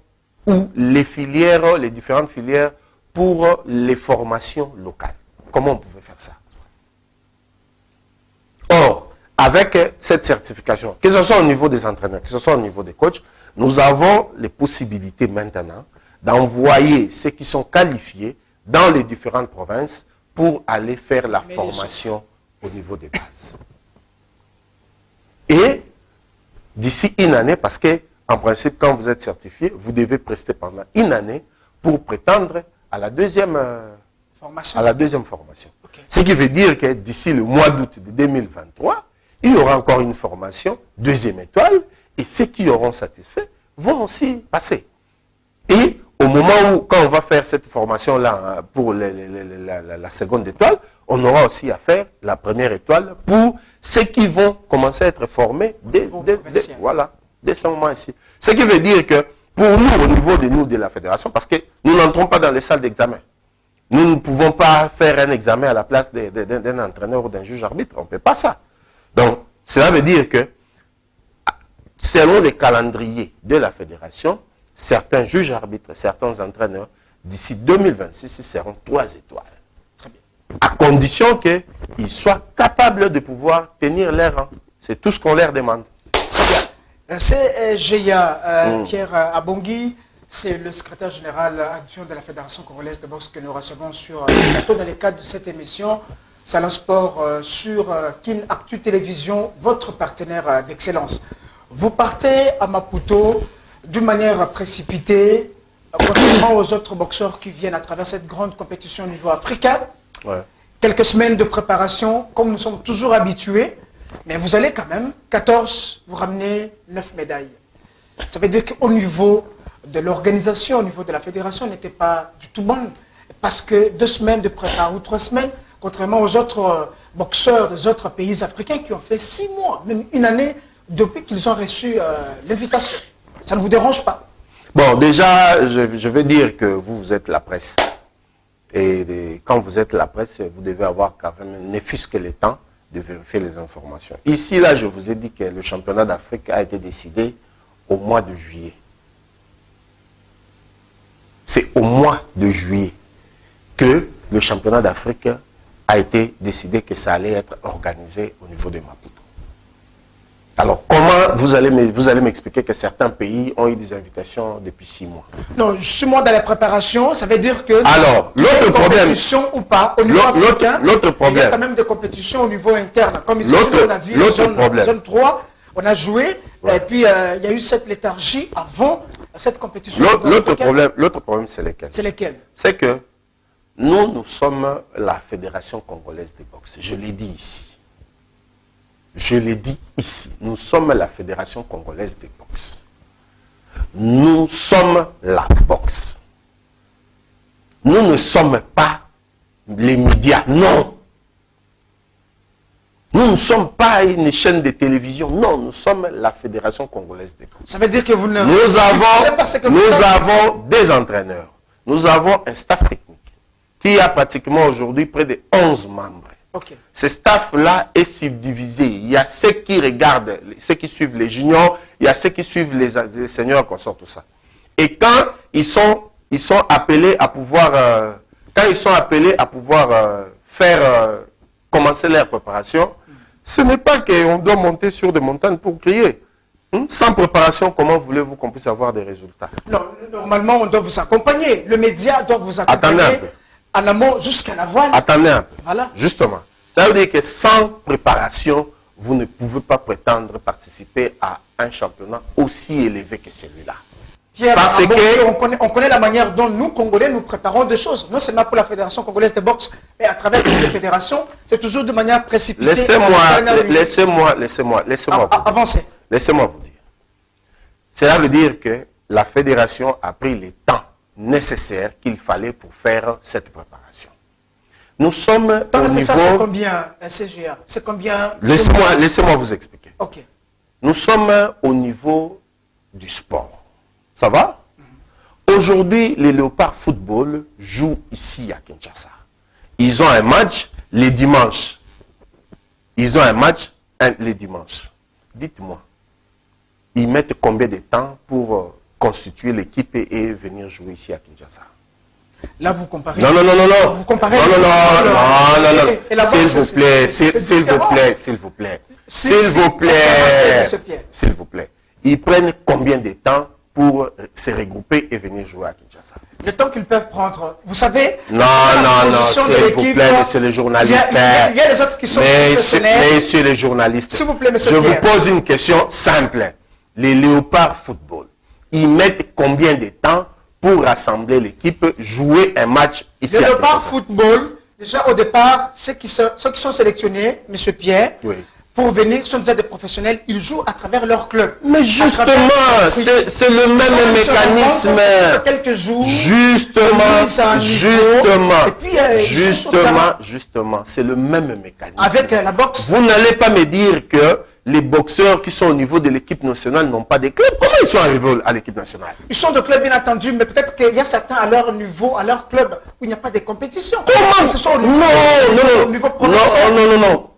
ou les filières, les différentes filières pour les formations locales. Comment on pouvait faire ça? Or, avec cette certification, que ce soit au niveau des entraîneurs, que ce soit au niveau des coachs, nous avons les possibilités maintenant d'envoyer ceux qui sont qualifiés dans les différentes provinces pour aller faire la formation au niveau des bases. Et d'ici une année, parce que en principe, quand vous êtes certifié, vous devez prester pendant une année pour prétendre à la deuxième formation. Okay. Ce qui veut dire que d'ici le mois d'août de 2023, il y aura encore une formation, deuxième étoile, et ceux qui auront satisfait vont aussi passer. Et au moment où, quand on va faire cette formation-là pour la seconde étoile, on aura aussi à faire la première étoile pour ceux qui vont commencer à être formés dès ce moment ici. Ce qui veut dire que pour nous, au niveau de la fédération, parce que nous n'entrons pas dans les salles d'examen. Nous ne pouvons pas faire un examen à la place d'un entraîneur ou d'un juge arbitre. On ne peut pas ça. Donc, cela veut dire que selon les calendriers de la fédération, certains juges arbitres, certains entraîneurs, d'ici 2026, ils seront 3 étoiles. Très bien. À condition qu'ils soient capables de pouvoir tenir leur rang. C'est tout ce qu'on leur demande. Très bien. C'est Géa Pierre Abongui, c'est le secrétaire général adjoint de la Fédération congolaise de boxe que nous recevons sur le plateau dans le cadre de cette émission Salon Sport sur Kin Actu Télévision, votre partenaire d'excellence. Vous partez à Maputo d'une manière précipitée, contrairement aux autres boxeurs qui viennent à travers cette grande compétition au niveau africain. Ouais. Quelques semaines de préparation, comme nous sommes toujours habitués, mais vous allez quand même, 14, vous ramenez 9 médailles. Ça veut dire qu'au niveau de l'organisation, au niveau de la fédération, n'était pas du tout bon. Parce que 2 semaines de préparation ou 3 semaines, contrairement aux autres boxeurs des autres pays africains qui ont fait 6 mois, même une année, depuis qu'ils ont reçu l'invitation. Ça ne vous dérange pas? Bon, déjà, je veux dire que vous êtes la presse. Et quand vous êtes la presse, vous devez avoir quand même, ne fût-ce que le temps, de vérifier les informations. Ici, là, je vous ai dit que le championnat d'Afrique a été décidé au mois de juillet. C'est au mois de juillet que le championnat d'Afrique a été décidé que ça allait être organisé au niveau de Maputo. Alors, comment vous allez m'expliquer que certains pays ont eu des invitations depuis 6 mois? Non, 6 mois dans la préparation, ça veut dire que... Alors, l'autre problème... compétition ou pas, au niveau africain, l'autre problème, il y a quand même des compétitions au niveau interne. Comme ici, on a vu la zone 3, on a joué, ouais. Et puis il y a eu cette léthargie avant cette compétition. L'autre problème, c'est lesquels? C'est lesquels? C'est que nous sommes la Fédération congolaise de boxe. Je l'ai dit ici. Je l'ai dit ici, nous sommes la Fédération congolaise de boxe. Nous sommes la boxe. Nous ne sommes pas les médias, non. Nous ne sommes pas une chaîne de télévision, non, nous sommes la Fédération congolaise de boxe. Ça veut dire que vous ne... Nous avons des entraîneurs, nous avons un staff technique qui a pratiquement aujourd'hui près de 11 membres. Okay. Ce staff-là est subdivisé. Il y a ceux qui regardent, ceux qui suivent les juniors, il y a ceux qui suivent les seniors, qu'on sort tout ça. Et quand ils sont appelés à pouvoir, faire commencer leur préparation, ce n'est pas qu'on doit monter sur des montagnes pour crier. Sans préparation, comment voulez-vous qu'on puisse avoir des résultats? Non, normalement, on doit vous accompagner. Le média doit vous accompagner. Attendez un peu. En amont jusqu'à la voile. Attendez un peu. Voilà. Justement. Ça veut dire que sans préparation, vous ne pouvez pas prétendre participer à un championnat aussi élevé que celui-là. Parce que on connaît la manière dont nous, Congolais, nous préparons des choses. Non seulement pour la Fédération congolaise de boxe, mais à travers les fédérations, c'est toujours de manière précipitée. Laissez-moi avancer. Laissez-moi vous dire. Cela veut dire que la fédération a pris le temps nécessaire qu'il fallait pour faire cette préparation. Nous sommes au niveau... C'est combien un CGA? C'est combien... Laissez-moi vous expliquer. Ok. Nous sommes au niveau du sport. Ça va? Aujourd'hui, les Léopards Football jouent ici à Kinshasa. Ils ont un match les dimanches. Ils ont un match les dimanches. Dites-moi, ils mettent combien de temps pour constituer l'équipe et venir jouer ici à Kinshasa? Là, vous comparez. Non. Vous comparez. Non. S'il vous plaît. S'il vous plaît, s'il vous plaît, ils prennent combien de temps pour se regrouper et venir jouer à Kinshasa? Le temps qu'ils peuvent prendre, vous savez... Non, s'il vous plaît, monsieur le journaliste. Il y a les autres qui sont professionnels. Monsieur le journaliste, s'il vous plaît, monsieur je Pierre. vous pose une question simple. Les Léopards Football, ils mettent combien de temps pour rassembler l'équipe, jouer un match ici à Kinshasa? Les Léopards Football, déjà au départ, ceux qui sont sélectionnés, monsieur Pierre, oui, pour venir, sont déjà des professionnels, ils jouent à travers leur club. Mais justement, c'est le même mécanisme. Quelques jours. Justement, c'est le même mécanisme. Avec la boxe. Vous n'allez pas me dire que les boxeurs qui sont au niveau de l'équipe nationale n'ont pas de club. Comment ils sont arrivés à l'équipe nationale? Ils sont de clubs, bien entendu, mais peut-être qu'il y a certains à leur niveau, à leur club, où il n'y a pas de compétition. Comment? Ce sont au niveau, au niveau provincial. Non.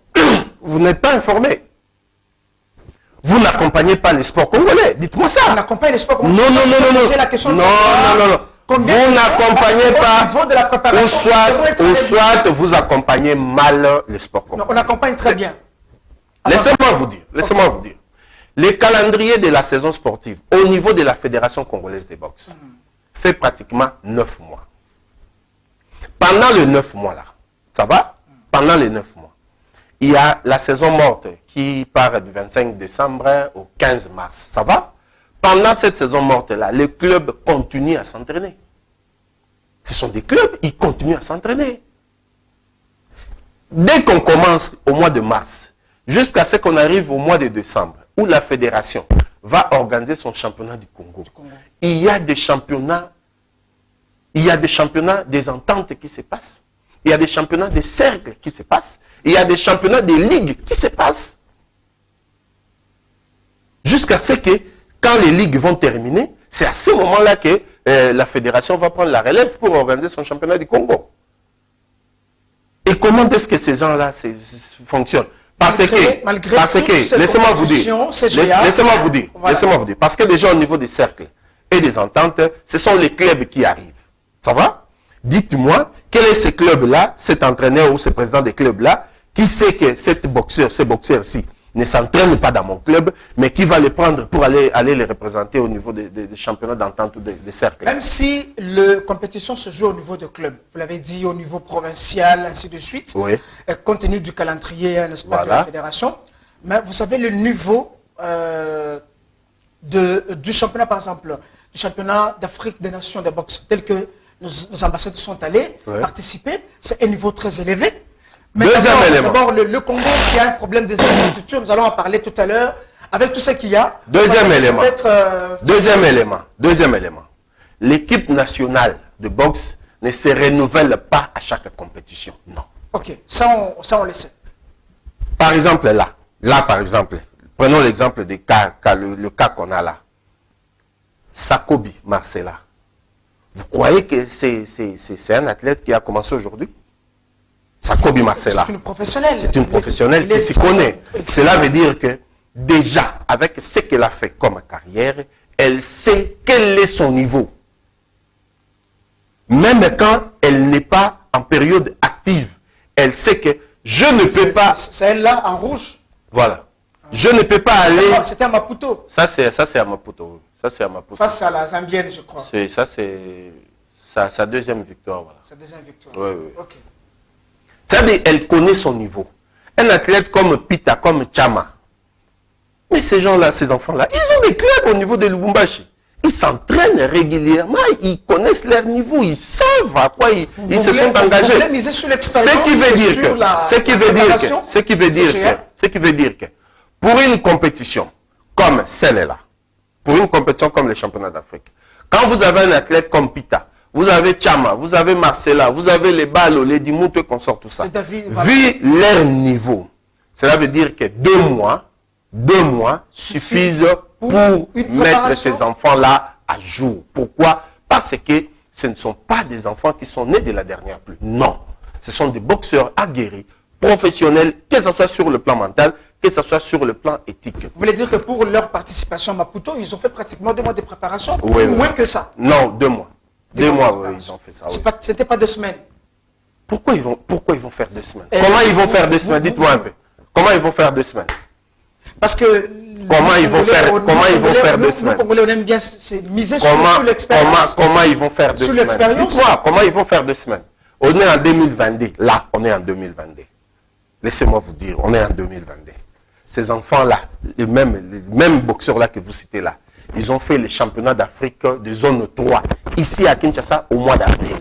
Vous n'êtes pas informé. Vous n'accompagnez pas les sports congolais. Dites-moi ça. On accompagne les sports congolais. Non. C'est la question Non. Vous n'accompagnez pas. Ou soit vous accompagnez mal les sports congolais. On accompagne très bien. Laissez-moi vous dire. Le calendrier de la saison sportive au niveau de la Fédération congolaise de boxe fait pratiquement 9 mois. Pendant les 9 mois là, ça va? Pendant les 9 mois, il y a la saison morte qui part du 25 décembre au 15 mars. Ça va? Pendant cette saison morte là, les clubs continuent à s'entraîner. Ce sont des clubs, ils continuent à s'entraîner. Dès qu'on commence au mois de mars, jusqu'à ce qu'on arrive au mois de décembre, où la fédération va organiser son championnat du Congo. Il y a des championnats, des ententes qui se passent. Il y a des championnats de cercles qui se passent. Il y a des championnats de ligues qui se passent. Jusqu'à ce que, quand les ligues vont terminer, c'est à ce moment-là que la fédération va prendre la relève pour organiser son championnat du Congo. Et comment est-ce que ces gens-là fonctionnent? Parce que, laissez-moi vous dire, parce que déjà au niveau des cercles et des ententes, ce sont les clubs qui arrivent. Ça va? Dites-moi, quel est ce club-là, cet entraîneur ou ce président des clubs-là, qui sait que ces boxeurs-ci ne s'entraînent pas dans mon club, mais qui va les prendre pour aller les représenter au niveau des championnats d'entente ou des cercles. Même si la compétition se joue au niveau de club, vous l'avez dit, au niveau provincial, ainsi de suite, oui, compte tenu du calendrier, n'est-ce pas, de la fédération, mais vous savez le niveau du championnat, par exemple, du championnat d'Afrique des Nations de boxe, tel que nos ambassadeurs sont allés participer, c'est un niveau très élevé. Mais d'abord, le Congo qui a un problème des infrastructures, nous allons en parler tout à l'heure, avec tout ce qu'il y a. Deuxième élément. L'équipe nationale de boxe ne se renouvelle pas à chaque compétition. Non. Ok, ça on le sait. Par exemple, par exemple, prenons l'exemple des cas, le cas qu'on a là. Sakobi Marcella. Vous croyez que c'est un athlète qui a commencé aujourd'hui? Sakobi Marcella. C'est une professionnelle. C'est une professionnelle qui s'y connaît. Cela veut dire que déjà, avec ce qu'elle a fait comme carrière, elle sait quel est son niveau. Même quand elle n'est pas en période active, elle sait que je ne peux pas... C'est elle là, en rouge? Voilà. Je ne peux pas aller... C'était à Maputo. Ça, c'est à Maputo. Ça, c'est à Maputo. Face à la Zambienne, je crois. Ça, c'est sa deuxième victoire. Voilà. Sa deuxième victoire. Oui. Ok. C'est-à-dire, elle connaît son niveau. Un athlète comme Pita, comme Chama. Mais ces gens-là, ces enfants-là, ils ont des clubs au niveau de Lubumbashi. Ils s'entraînent régulièrement, ils connaissent leur niveau, ils savent à quoi ils se sont engagés. Ce qui veut dire que pour une compétition comme celle-là, pour une compétition comme les championnats d'Afrique, quand vous avez un athlète comme Pita, vous avez Chama, vous avez Marcella, vous avez les Ballo, les Dimoutou et consorts, tout ça. Vu leur niveau, cela veut dire que 2 mois suffisent pour mettre ces enfants-là à jour. Pourquoi? Parce que ce ne sont pas des enfants qui sont nés de la dernière pluie. Non. Ce sont des boxeurs aguerris, professionnels, que ce soit sur le plan mental, que ce soit sur le plan éthique. Vous voulez dire que pour leur participation à Maputo, ils ont fait pratiquement 2 mois de préparation? Oui, moins que ça? Non, 2 mois. 2 mois, oui, ils ont fait ça. Oui. C'était pas 2 semaines. Pourquoi ils vont faire 2 semaines? Comment ils vont faire 2 semaines? Dites-moi un peu. Comment ils vont faire 2 semaines? Parce que comment ils vont faire 2 semaines? Nous, Congolais, on aime bien miser sur l'expérience. Comment ils vont faire 2 semaines? Dites-moi, comment ils vont faire 2 semaines? On est en 2022. Là, on est en 2022. Laissez-moi vous dire, on est en 2022. Ces enfants-là, les mêmes boxeurs-là que vous citez là, ils ont fait les championnats d'Afrique de zone 3, ici à Kinshasa, au mois d'avril.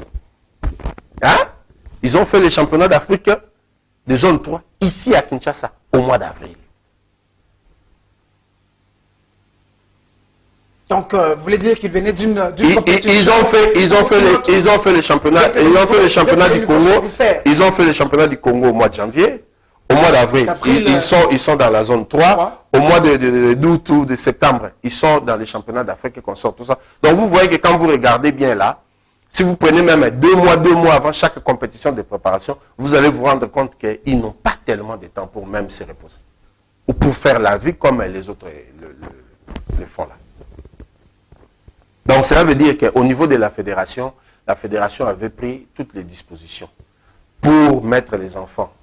Hein? Ils ont fait les championnats d'Afrique de zone 3, ici à Kinshasa, au mois d'avril. Donc, vous voulez dire qu'ils venaient d'une compétition. Ils ont fait les championnats du Congo. Ils ont fait les championnats du Congo au mois de janvier. Au mois d'avril, ils sont dans la zone 3. Au mois d'août ou de septembre, ils sont dans les championnats d'Afrique et qu'on sort tout ça. Donc vous voyez que quand vous regardez bien là, si vous prenez même 2 mois avant chaque compétition de préparation, vous allez vous rendre compte qu'ils n'ont pas tellement de temps pour même se reposer. Ou pour faire la vie comme les autres le font là. Donc cela veut dire qu'au niveau de la fédération avait pris toutes les dispositions pour mettre les enfants.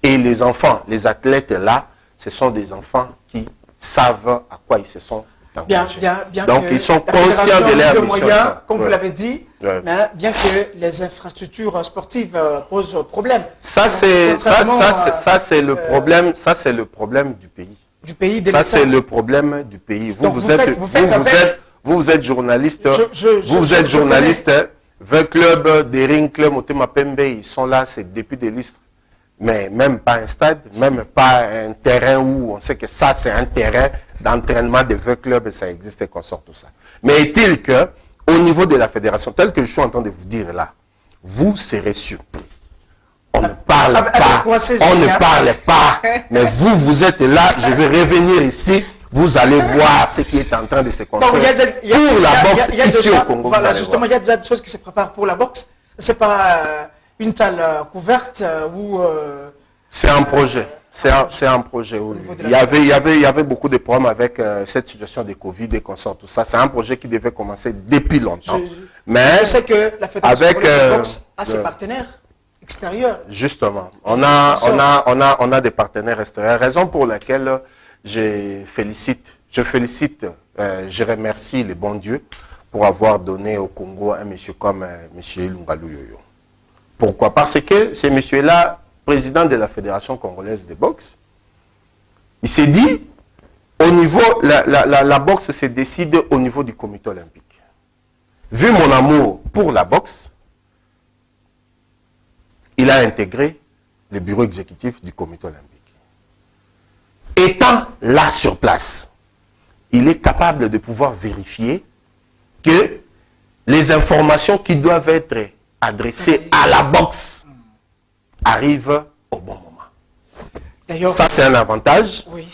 Et les enfants, les athlètes là, ce sont des enfants qui savent à quoi ils se sont engagés. Donc ils sont conscients de leur mission. Comme vous l'avez dit, mais bien que les infrastructures sportives posent problème. Ça c'est le problème. Ça c'est le problème du pays. Ça c'est le problème du pays. Vous êtes journaliste. Vous êtes journaliste. Le club, des Ring Club, Motema Pembe, ils sont là, c'est depuis des lustres. Mais même pas un stade, même pas un terrain où on sait que ça c'est un terrain d'entraînement de vieux clubs et ça existe et qu'on sort tout ça. Mais est-il que au niveau de la fédération, tel que je suis en train de vous dire là, vous serez surpris. On ne parle pas, mais vous êtes là, je vais revenir ici, vous allez voir ce qui est en train de se construire pour la boxe ici au Congo. Voilà, justement, il y a déjà des choses qui se préparent pour la boxe. C'est pas une salle couverte ou... c'est un projet. C'est un projet. Oui. Il y avait beaucoup de problèmes avec cette situation de Covid et qu'on sort tout ça. C'est un projet qui devait commencer depuis longtemps. Je sais que la Fédération de boxe a ses partenaires extérieurs. Justement. On a des partenaires extérieurs. Raison pour laquelle je remercie le bon Dieu pour avoir donné au Congo un monsieur comme monsieur Ilunga Luyoyo. Pourquoi? Parce que ce monsieur-là, président de la Fédération congolaise de boxe, il s'est dit, au niveau, la boxe se décide au niveau du comité olympique. Vu mon amour pour la boxe, il a intégré le bureau exécutif du comité olympique. Étant là sur place, il est capable de pouvoir vérifier que les informations qui doivent être adressées à la boxe arrivent au bon moment. Ça, c'est un avantage. Oui.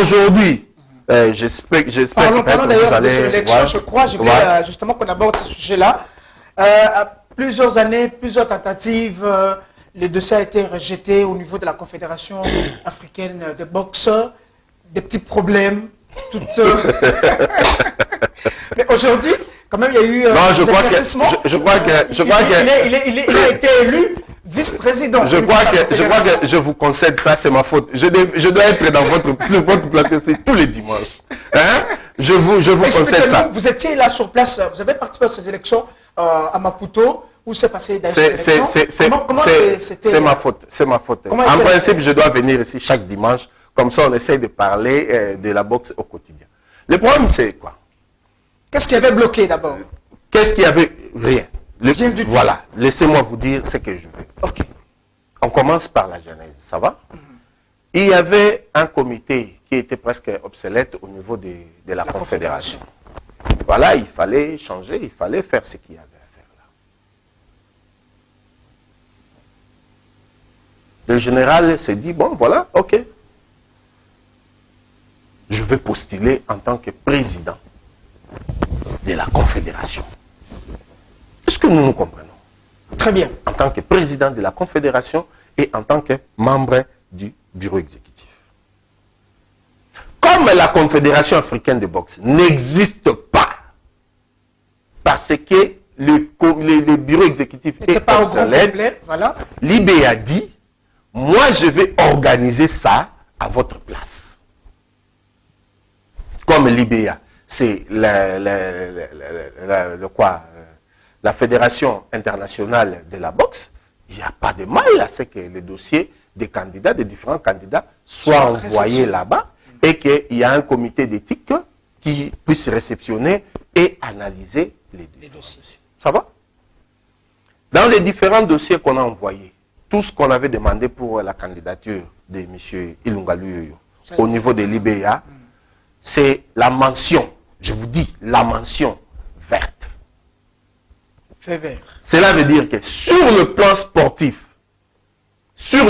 Aujourd'hui, j'espère que vous allez... l'élection, je crois, je voulais justement qu'on aborde ce sujet-là. Plusieurs années, plusieurs tentatives, le dossier a été rejeté au niveau de la Confédération africaine de boxe. Des petits problèmes. Mais aujourd'hui, quand même, il y a eu je crois que il a été élu vice-président. Je crois que je vous concède ça, c'est ma faute. Je dois être sur votre plateau tous les dimanches. Hein? Je vous concède ça. Vous étiez là sur place, vous avez participé à ces élections à Maputo. Où s'est passé c'est ma faute. C'est ma faute. En principe, je dois venir ici chaque dimanche. Comme ça, on essaye de parler de la boxe au quotidien. Le problème, c'est quoi? Qu'est-ce qui avait bloqué d'abord? Qu'est-ce qu'il y avait? Rien. Voilà. Laissez-moi vous dire ce que je veux. Okay. On commence par la genèse. Ça va? Il y avait un comité qui était presque obsolète au niveau de la Confédération. Voilà, il fallait changer, il fallait faire ce qu'il y avait. Le général s'est dit, bon, voilà, ok. Je vais postuler en tant que président de la Confédération. Est-ce que nous nous comprenons? Très bien. En tant que président de la Confédération et en tant que membre du bureau exécutif. Comme la Confédération africaine de boxe n'existe pas, parce que le bureau exécutif est obsolète, voilà. Libé a dit, moi, je vais organiser ça à votre place. comme l'IBA, c'est la Fédération internationale de la boxe, il n'y a pas de mal à ce que les dossiers des candidats, des différents candidats, soient envoyés là-bas et qu'il y a un comité d'éthique qui puisse réceptionner et analyser les dossiers. Ça va? Dans les différents dossiers qu'on a envoyés, tout ce qu'on avait demandé pour la candidature de M. Ilunga Luyoyo au niveau de l'IBA, c'est la mention, je vous dis, la mention verte. Fait vert. Cela veut dire que sur le plan sportif, c'est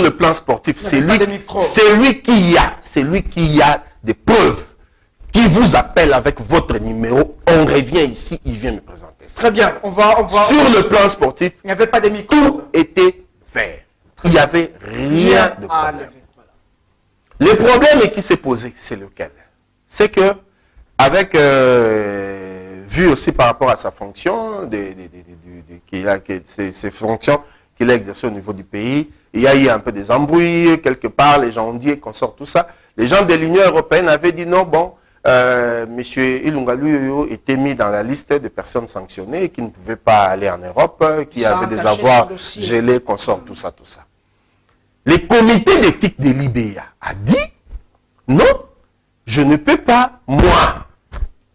lui qui a des preuves, qui vous appelle avec votre numéro, on revient ici, il vient me présenter ça. Très bien, on va sur le plan sportif, il n'y avait pas de micro. Tout était vert. Il n'y avait rien de problème. Le problème qui s'est posé, c'est lequel? C'est que, avec, vu aussi par rapport à sa fonction, ses fonctions qu'il a exercées au niveau du pays, il y a eu un peu des embrouilles, quelque part, les gens ont dit qu'on sort tout ça. Les gens de l'Union européenne avaient dit non, bon, M. Ilunga Luyoyo était mis dans la liste des personnes sanctionnées qui ne pouvaient pas aller en Europe, qui avaient des avoirs gelés, qu'on sort tout ça, tout ça. Le comité d'éthique de l'IBA a dit non, je ne peux pas, moi,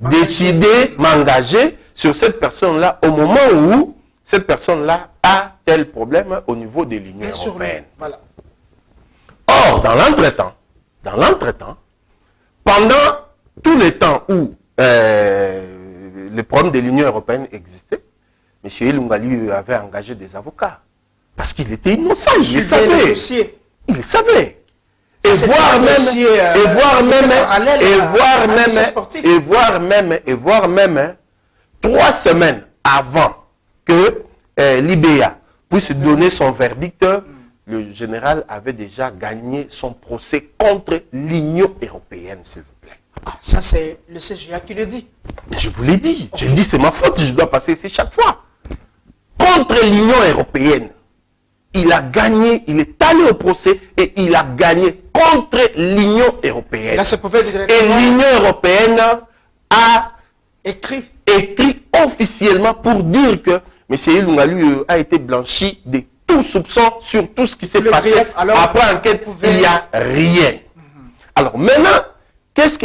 décider, m'engager sur cette personne-là au moment où cette personne-là a tel problème au niveau de l'Union européenne. Voilà. Or, dans l'entretemps, pendant tout le temps où le problème de l'Union européenne existait, M. Ilunga Luyoyo avait engagé des avocats. Parce qu'il était innocent, il le savait. Il le savait. Et voir même 3 semaines avant que l'IBA puisse donner son verdict, le général avait déjà gagné son procès contre l'Union européenne, s'il vous plaît. Ah, ça c'est le CGA qui le dit. Je vous l'ai dit. Okay. J'ai dit c'est ma faute, je dois passer ici chaque fois. Contre l'Union européenne. Il a gagné, il est allé au procès et il a gagné contre l'Union européenne. Là, et l'Union européenne a écrit officiellement pour dire que M. Ilunga Luyoyo a été blanchi de tout soupçon sur tout ce qui s'est passé. Après enquête, il n'y a rien. Alors maintenant,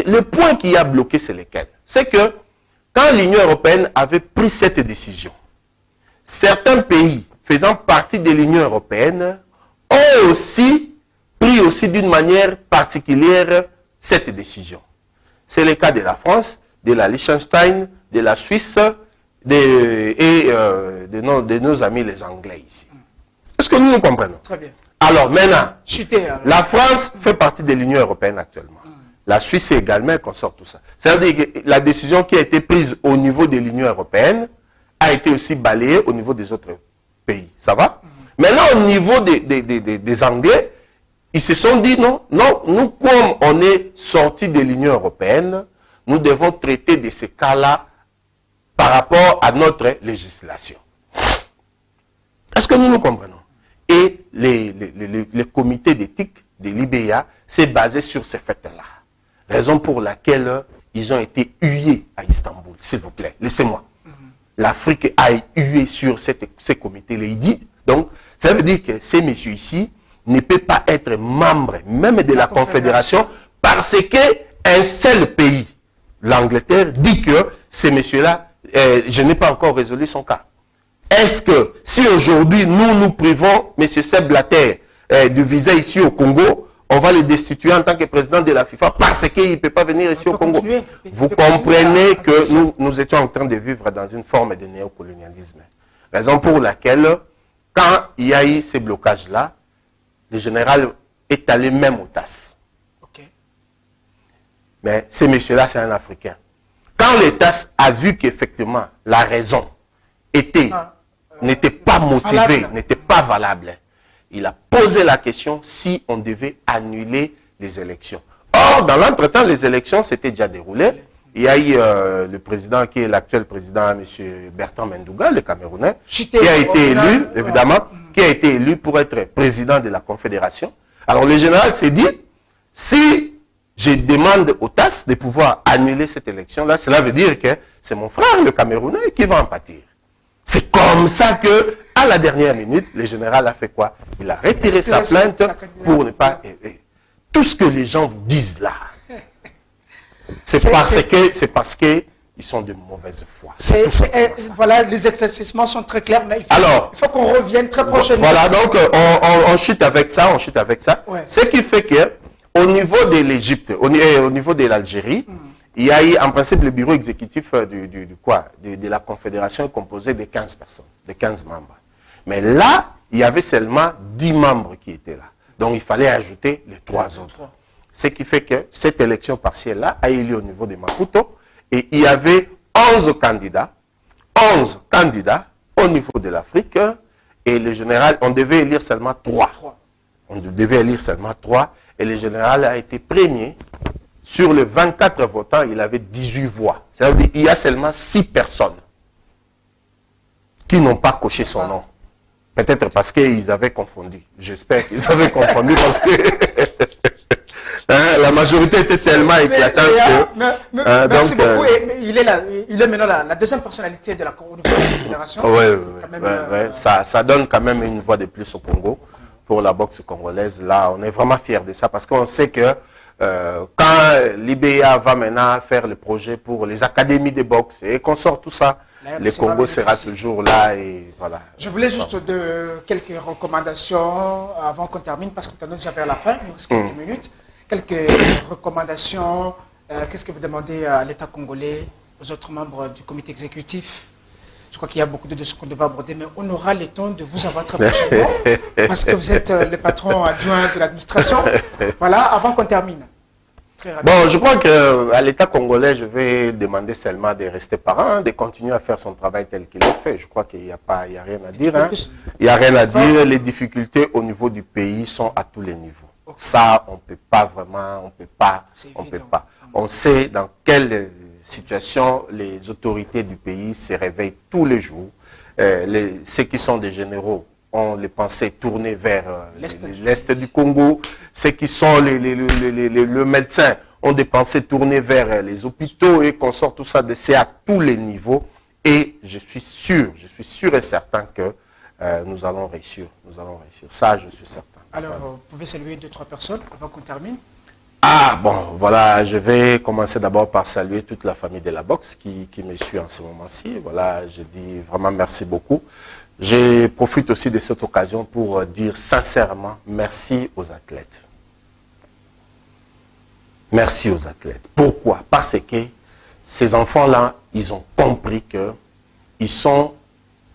le point qui a bloqué, c'est lequel? C'est que quand l'Union européenne avait pris cette décision, certains pays faisant partie de l'Union européenne ont aussi pris d'une manière particulière cette décision. C'est le cas de la France, de la Liechtenstein, de la Suisse de nos amis les Anglais ici. Est-ce que nous nous comprenons? Très bien. Alors maintenant, la France fait partie de l'Union européenne actuellement. La Suisse également, qu'on sort tout ça. C'est-à-dire que la décision qui a été prise au niveau de l'Union européenne a été aussi balayée au niveau des autres pays. Ça va? Maintenant, au niveau des Anglais, ils se sont dit non, nous, comme on est sortis de l'Union européenne, nous devons traiter de ces cas-là par rapport à notre législation. Est-ce que nous nous comprenons? Et le comité d'éthique de l'IBA s'est basé sur ces faits-là. Raison pour laquelle ils ont été hués à Istanbul. S'il vous plaît, laissez-moi. L'Afrique a hué sur ce comité-là. Il dit, donc, ça veut dire que ces messieurs ici ne peuvent pas être membres même de la Confédération parce qu'un seul pays, l'Angleterre, dit que ces messieurs-là, je n'ai pas encore résolu son cas. Est-ce que si aujourd'hui nous privons M. Seb Blatter du visa ici au Congo, on va le destituer en tant que président de la FIFA parce qu'il ne peut pas venir ici au Congo? Vous comprenez que nous étions en train de vivre dans une forme de néocolonialisme. Raison pour laquelle, quand il y a eu ces blocages-là, le général est allé même au TAS. Okay. Mais ces messieurs-là, c'est un Africain. Quand le TAS a vu qu'effectivement la raison n'était pas motivée, n'était pas valable, il a posé la question si on devait annuler les élections. Or, dans l'entretemps, les élections s'étaient déjà déroulées. Il y a eu le président qui est l'actuel président, M. Bertrand Mendouga, le Camerounais, qui a été élu, évidemment, qui a été élu pour être président de la Confédération. Alors le général s'est dit, si je demande au TAS de pouvoir annuler cette élection-là. Cela veut dire que c'est mon frère, le Camerounais, qui va en pâtir. C'est comme ça que, à la dernière minute, le général a fait quoi? Il a retiré sa plainte pour ne pas... Tout ce que les gens vous disent là, c'est parce que ils sont de mauvaise foi. Voilà, les éclaircissements sont très clairs, mais il faut qu'on revienne très prochainement. Voilà, donc on chute avec ça, Ouais. Ce qui fait que au niveau de l'Égypte, au niveau de l'Algérie, il y a eu en principe le bureau exécutif de la Confédération composé de 15 personnes, de 15 membres. Mais là, il y avait seulement 10 membres qui étaient là. Donc il fallait ajouter les 3 autres. Ce qui fait que cette élection partielle-là a eu lieu au niveau de Maputo et il y avait 11 candidats au niveau de l'Afrique et le général, on devait élire seulement 3. On devait élire seulement 3 et le général a été premier. Sur les 24 votants, il avait 18 voix. C'est-à-dire qu'il y a seulement 6 personnes qui n'ont pas coché son nom. Peut-être parce qu'ils avaient confondu. J'espère qu'ils avaient confondu parce que la majorité était tellement éclatante que... merci beaucoup. Il est maintenant la deuxième personnalité de au niveau de la fédération. Oui. Ça donne quand même une voix de plus au Congo pour la boxe congolaise. Là, on est vraiment fiers de ça parce qu'on sait que quand l'IBA va maintenant faire le projet pour les académies de boxe et qu'on sort tout ça, le Congo sera toujours là et voilà. Je voulais juste quelques recommandations avant qu'on termine parce que déjà vers la fin, il nous reste quelques minutes. Quelques recommandations. Qu'est-ce que vous demandez à l'État congolais, aux autres membres du comité exécutif? Je crois qu'il y a beaucoup de dossiers qu'on devait aborder, mais on aura le temps de vous avoir très prochainement parce que vous êtes le patron adjoint de l'administration. Voilà, avant qu'on termine. Bon, je crois qu'à l'État congolais, je vais demander seulement de rester parent, de continuer à faire son travail tel qu'il est fait. Je crois qu'il n'y a rien à dire. Il n'y a rien à dire. Les difficultés au niveau du pays sont à tous les niveaux. Ça, on ne peut pas vraiment, on peut pas. On sait dans quelle situation les autorités du pays se réveillent tous les jours. Ceux qui sont des généraux ont les pensées tournées vers l'Est du Congo. Ceux qui sont le médecin ont des pensées tournées vers les hôpitaux et qu'on sort tout ça, c'est à tous les niveaux. Et je suis sûr et certain que nous allons réussir. Ça, je suis certain. Alors, vous pouvez saluer 2-3 personnes avant qu'on termine? Ah bon, voilà, je vais commencer d'abord par saluer toute la famille de la boxe qui me suit en ce moment-ci. Voilà, je dis vraiment merci beaucoup. Je profite aussi de cette occasion pour dire sincèrement merci aux athlètes. Merci aux athlètes. Pourquoi? Parce que ces enfants-là, ils ont compris qu'ils sont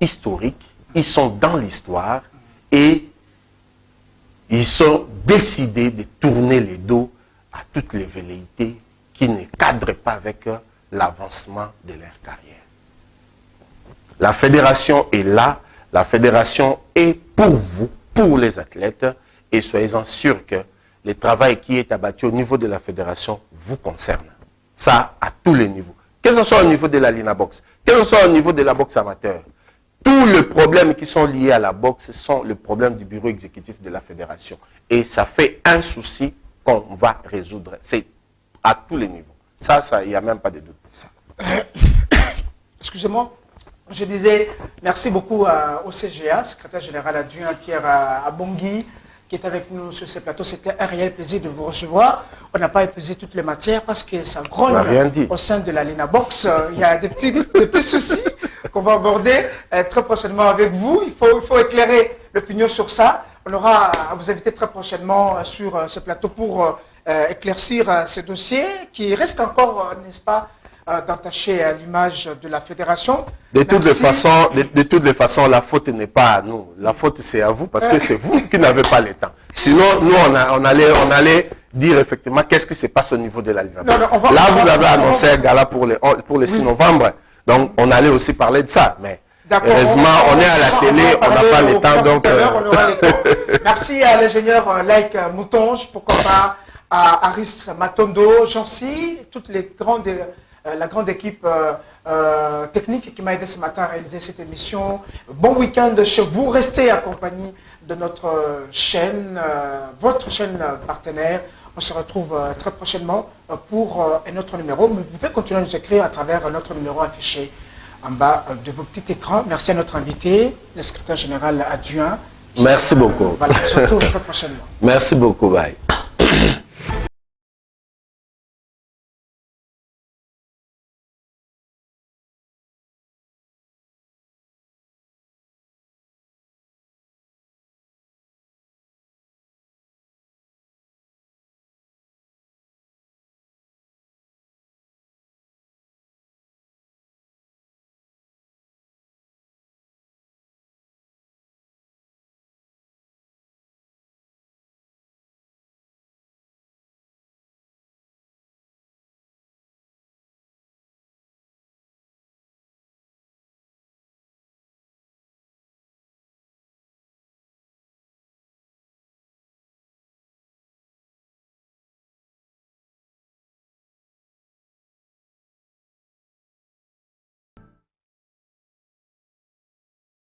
historiques, ils sont dans l'histoire et ils sont décidés de tourner les dos à toutes les velléités qui ne cadrent pas avec l'avancement de leur carrière. La fédération est là, la fédération est pour vous, pour les athlètes, et soyez-en sûrs que le travail qui est abattu au niveau de la fédération vous concerne. Ça, à tous les niveaux. Que ce soit au niveau de la Linabox, que ce soit au niveau de la boxe amateur, tous les problèmes qui sont liés à la boxe sont le problème du bureau exécutif de la fédération. Et ça fait un souci qu'on va résoudre. C'est à tous les niveaux. Ça, il n'y a même pas de doute pour ça. Excusez-moi, je disais merci beaucoup au CGA, secrétaire général adjoint Pierre Abongui, qui est avec nous sur ce plateau. C'était un réel plaisir de vous recevoir. On n'a pas épuisé toutes les matières parce que ça grogne au sein de la Linabox. Il y a des petits soucis qu'on va aborder très prochainement avec vous. Il faut éclairer l'opinion sur ça. On aura à vous inviter très prochainement sur ce plateau pour éclaircir ces dossiers qui restent encore, n'est-ce pas, d'entacher à l'image de la fédération. De toutes les façons, la faute n'est pas à nous. La faute, c'est à vous parce que c'est vous qui n'avez pas le temps. Sinon, nous, on allait dire effectivement qu'est-ce qui se passe au niveau de la Ligue. Là, vous avez annoncé un gala pour le 6 novembre. Donc, on allait aussi parler de ça. Mais heureusement, on est à la télé, on n'a pas le temps. Donc, merci à l'ingénieur Like Moutonge, pourquoi pas à Aris Matondo, Jancy, toutes les grandes... la grande équipe technique qui m'a aidé ce matin à réaliser cette émission. Bon week-end chez vous. Restez accompagnés de notre chaîne, votre chaîne partenaire. On se retrouve très prochainement pour un autre numéro. Mais vous pouvez continuer à nous écrire à travers notre numéro affiché en bas de vos petits écrans. Merci à notre invité, le secrétaire général adjoint. Merci beaucoup. Voilà, on se retrouve très prochainement. Merci beaucoup, bye.